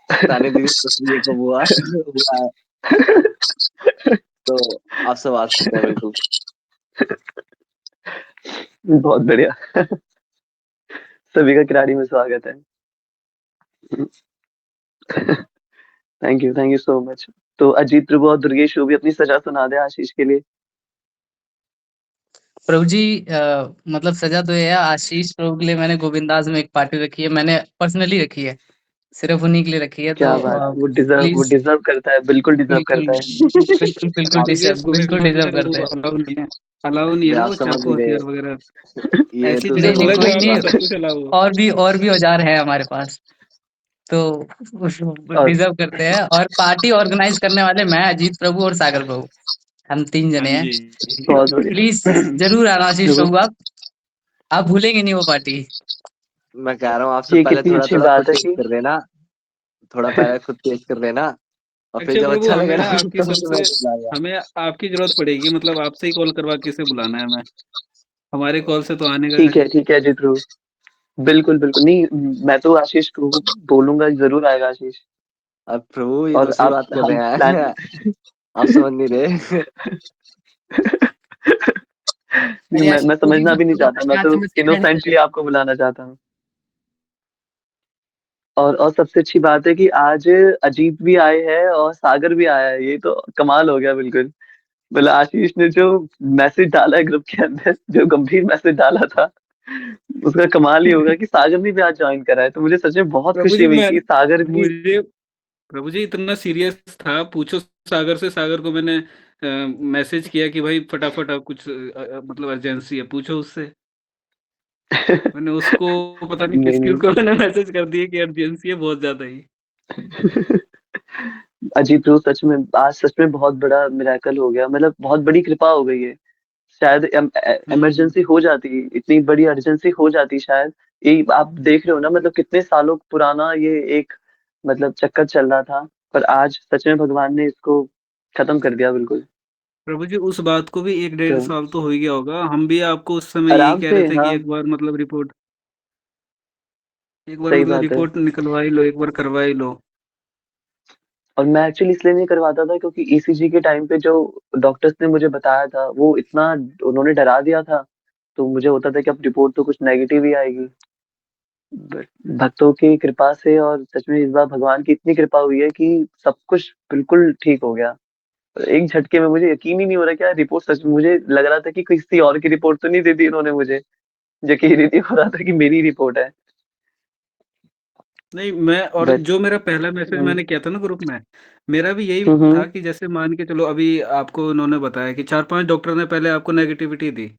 ताने दीदी ये कब हुआ हुआ है, तो आप सब आ सकते हैं बिल्कुल। बहुत बढ़िया। सभी का किराड़ी में स्वागत है। Thank you so much. तो अजीत प्रभु और दुर्गेश वो भी अपनी सजा सुना दे आशीष के लिए। प्रभु जी, मतलब सजा तो ये है, आशीष प्रभु के लिए मैंने गोविंदास में एक पार्टी रखी है, मैंने पर्सनली रखी है, सिर्फ उन्हीं के लिए रखी है। क्या तो बात है, वो प्लीज, डिजर्व करता है, बिल्कुल डिजर्व बिल्कुल करता है। बिल्कुल बिल्कुल आप दुर्गेश बिल्कुल डिजर्व वगैरह करते वो हैं। अलाउ नहीं है ये ना, आप वो समझ चाकू नहीं हथियार रहे, वगैरह ये ऐसी तो चीजें नहीं नहीं, बोला समझ कि कोई बाकी नहीं, सब कुछ अलाउ हो। और भी औजार है हमारे पास, तो और डिजर्व करते हैं। और पार्टी ऑर्गेनाइज करने वाले मैं, अजीत प्रभु और सागर प्रभु, हम 3 हाँ जने हैं। जी। बहुत बढ़िया। प्लीज जरूर आना आशीष देखो, प्रभु, आप भूलेंगे नहीं वो पार्टी। मैं कह रहा हूँ आपसे ये पहले कितनी थोड़ा अच्छी थोड़ा खुद बात है टेस्ट कि कर लेना, थोड़ा पहले खुद टेस्ट कर लेना, और फिर अक्षय जब प्रभु, अच्छा हमें लगेगा ना आपकी तो फिर सबसे मैं बुलाऊंगा। हमें आपकी जरूरत पड़ेगी, मतलब आपसे ही कॉल करवा के इसे बुलाना है हमें। हमारे कॉल से तो आने का है। ठीक है अजीत प्रभु। बिल्कुल बिल्कुल नहीं, मैं तो आशीष को बोलूंगा, जरूर आएगा आशीष। अब प्रभु ये और दूसरी आप बात कर हम रहे प्लान हैं आप समझ नहीं रहे। नहीं, अरे मैं आशीष प्रभु जी, समझना भी नहीं सब लोग चाहता, अपना मैं क्या तो समझ के फ्रेंड इनोसेंटली है। आपको बुलाना चाहता हूँ। और सबसे अच्छी बात है कि आज अजीत भी आए हैं और सागर भी आया है, ये तो कमाल हो गया बिल्कुल। मतलब आशीष ने जो मैसेज डाला है ग्रुप के अंदर, जो गंभीर मैसेज डाला था, उसका कमाल ही होगा कि सागर ने भी आज ज्वाइन करा है। तो मुझे सच में बहुत प्रभु खुशी जी, हुई मैं कि सागर भी। मुझे प्रभु जी इतना सीरियस था, पूछो सागर से। सागर को मैंने मैसेज किया कि भाई फटाफट आप कुछ मतलब अर्जेंसी है, पूछो उससे। मैंने उसको पता नहीं नहीं किसकी नहीं। को मैंने मैसेज कर दिया कि अर्जेंसी है बहुत ज्यादा ही। अजीत ब्रो, सच में आज सच में बहुत बड़ा मिराकल हो गया, मतलब बहुत बड़ी कृपा हो गई है। शायद हम्म। इमरजेंसी हो जाती, इतनी बड़ी अर्जेंसी हो जाती शायद। ये आप देख रहे हो ना, मतलब कितने सालों पुराना ये एक मतलब चक्कर चल रहा था, पर आज सच में भगवान ने इसको खत्म कर दिया बिल्कुल। प्रभु जी, उस बात को भी 1 डेढ़ तो साल तो हो ही गया होगा। हम भी आपको उस समय यही आराम कह से, रहे थे कि हाँ, एक बार सही मतलब बात है। रिपोर्ट निकलवा ही लो, एक बार करवा ही लो। और मैं एक्चुअली इसलिए नहीं करवाता था क्योंकि ईसीजी के टाइम पे जो डॉक्टर्स ने मुझे बताया था, वो इतना उन्होंने डरा दिया था। तो मुझे होता था कि अब रिपोर्ट तो कुछ नेगेटिव ही आएगी। बट भक्तों की कृपा से और सच में इस बार भगवान की इतनी कृपा हुई है कि सब कुछ बिल्कुल ठीक हो गया। एक झटके में मुझे यकीन ही नहीं हो रहा, क्या रिपोर्ट सच में, मुझे लग रहा था कि किसी और की रिपोर्ट तो नहीं दे दी इन्होंने मुझे। यकीन ही नहीं हो रहा था कि मेरी रिपोर्ट है। नहीं, मैं और बट जो मेरा पहला मैसेज मैंने किया था ना ग्रुप में, मेरा भी यही था हम्म। कि जैसे मान के चलो, अभी आपको उन्होंने बताया कि 4-5 डॉक्टर ने पहले आपको नेगेटिविटी दी,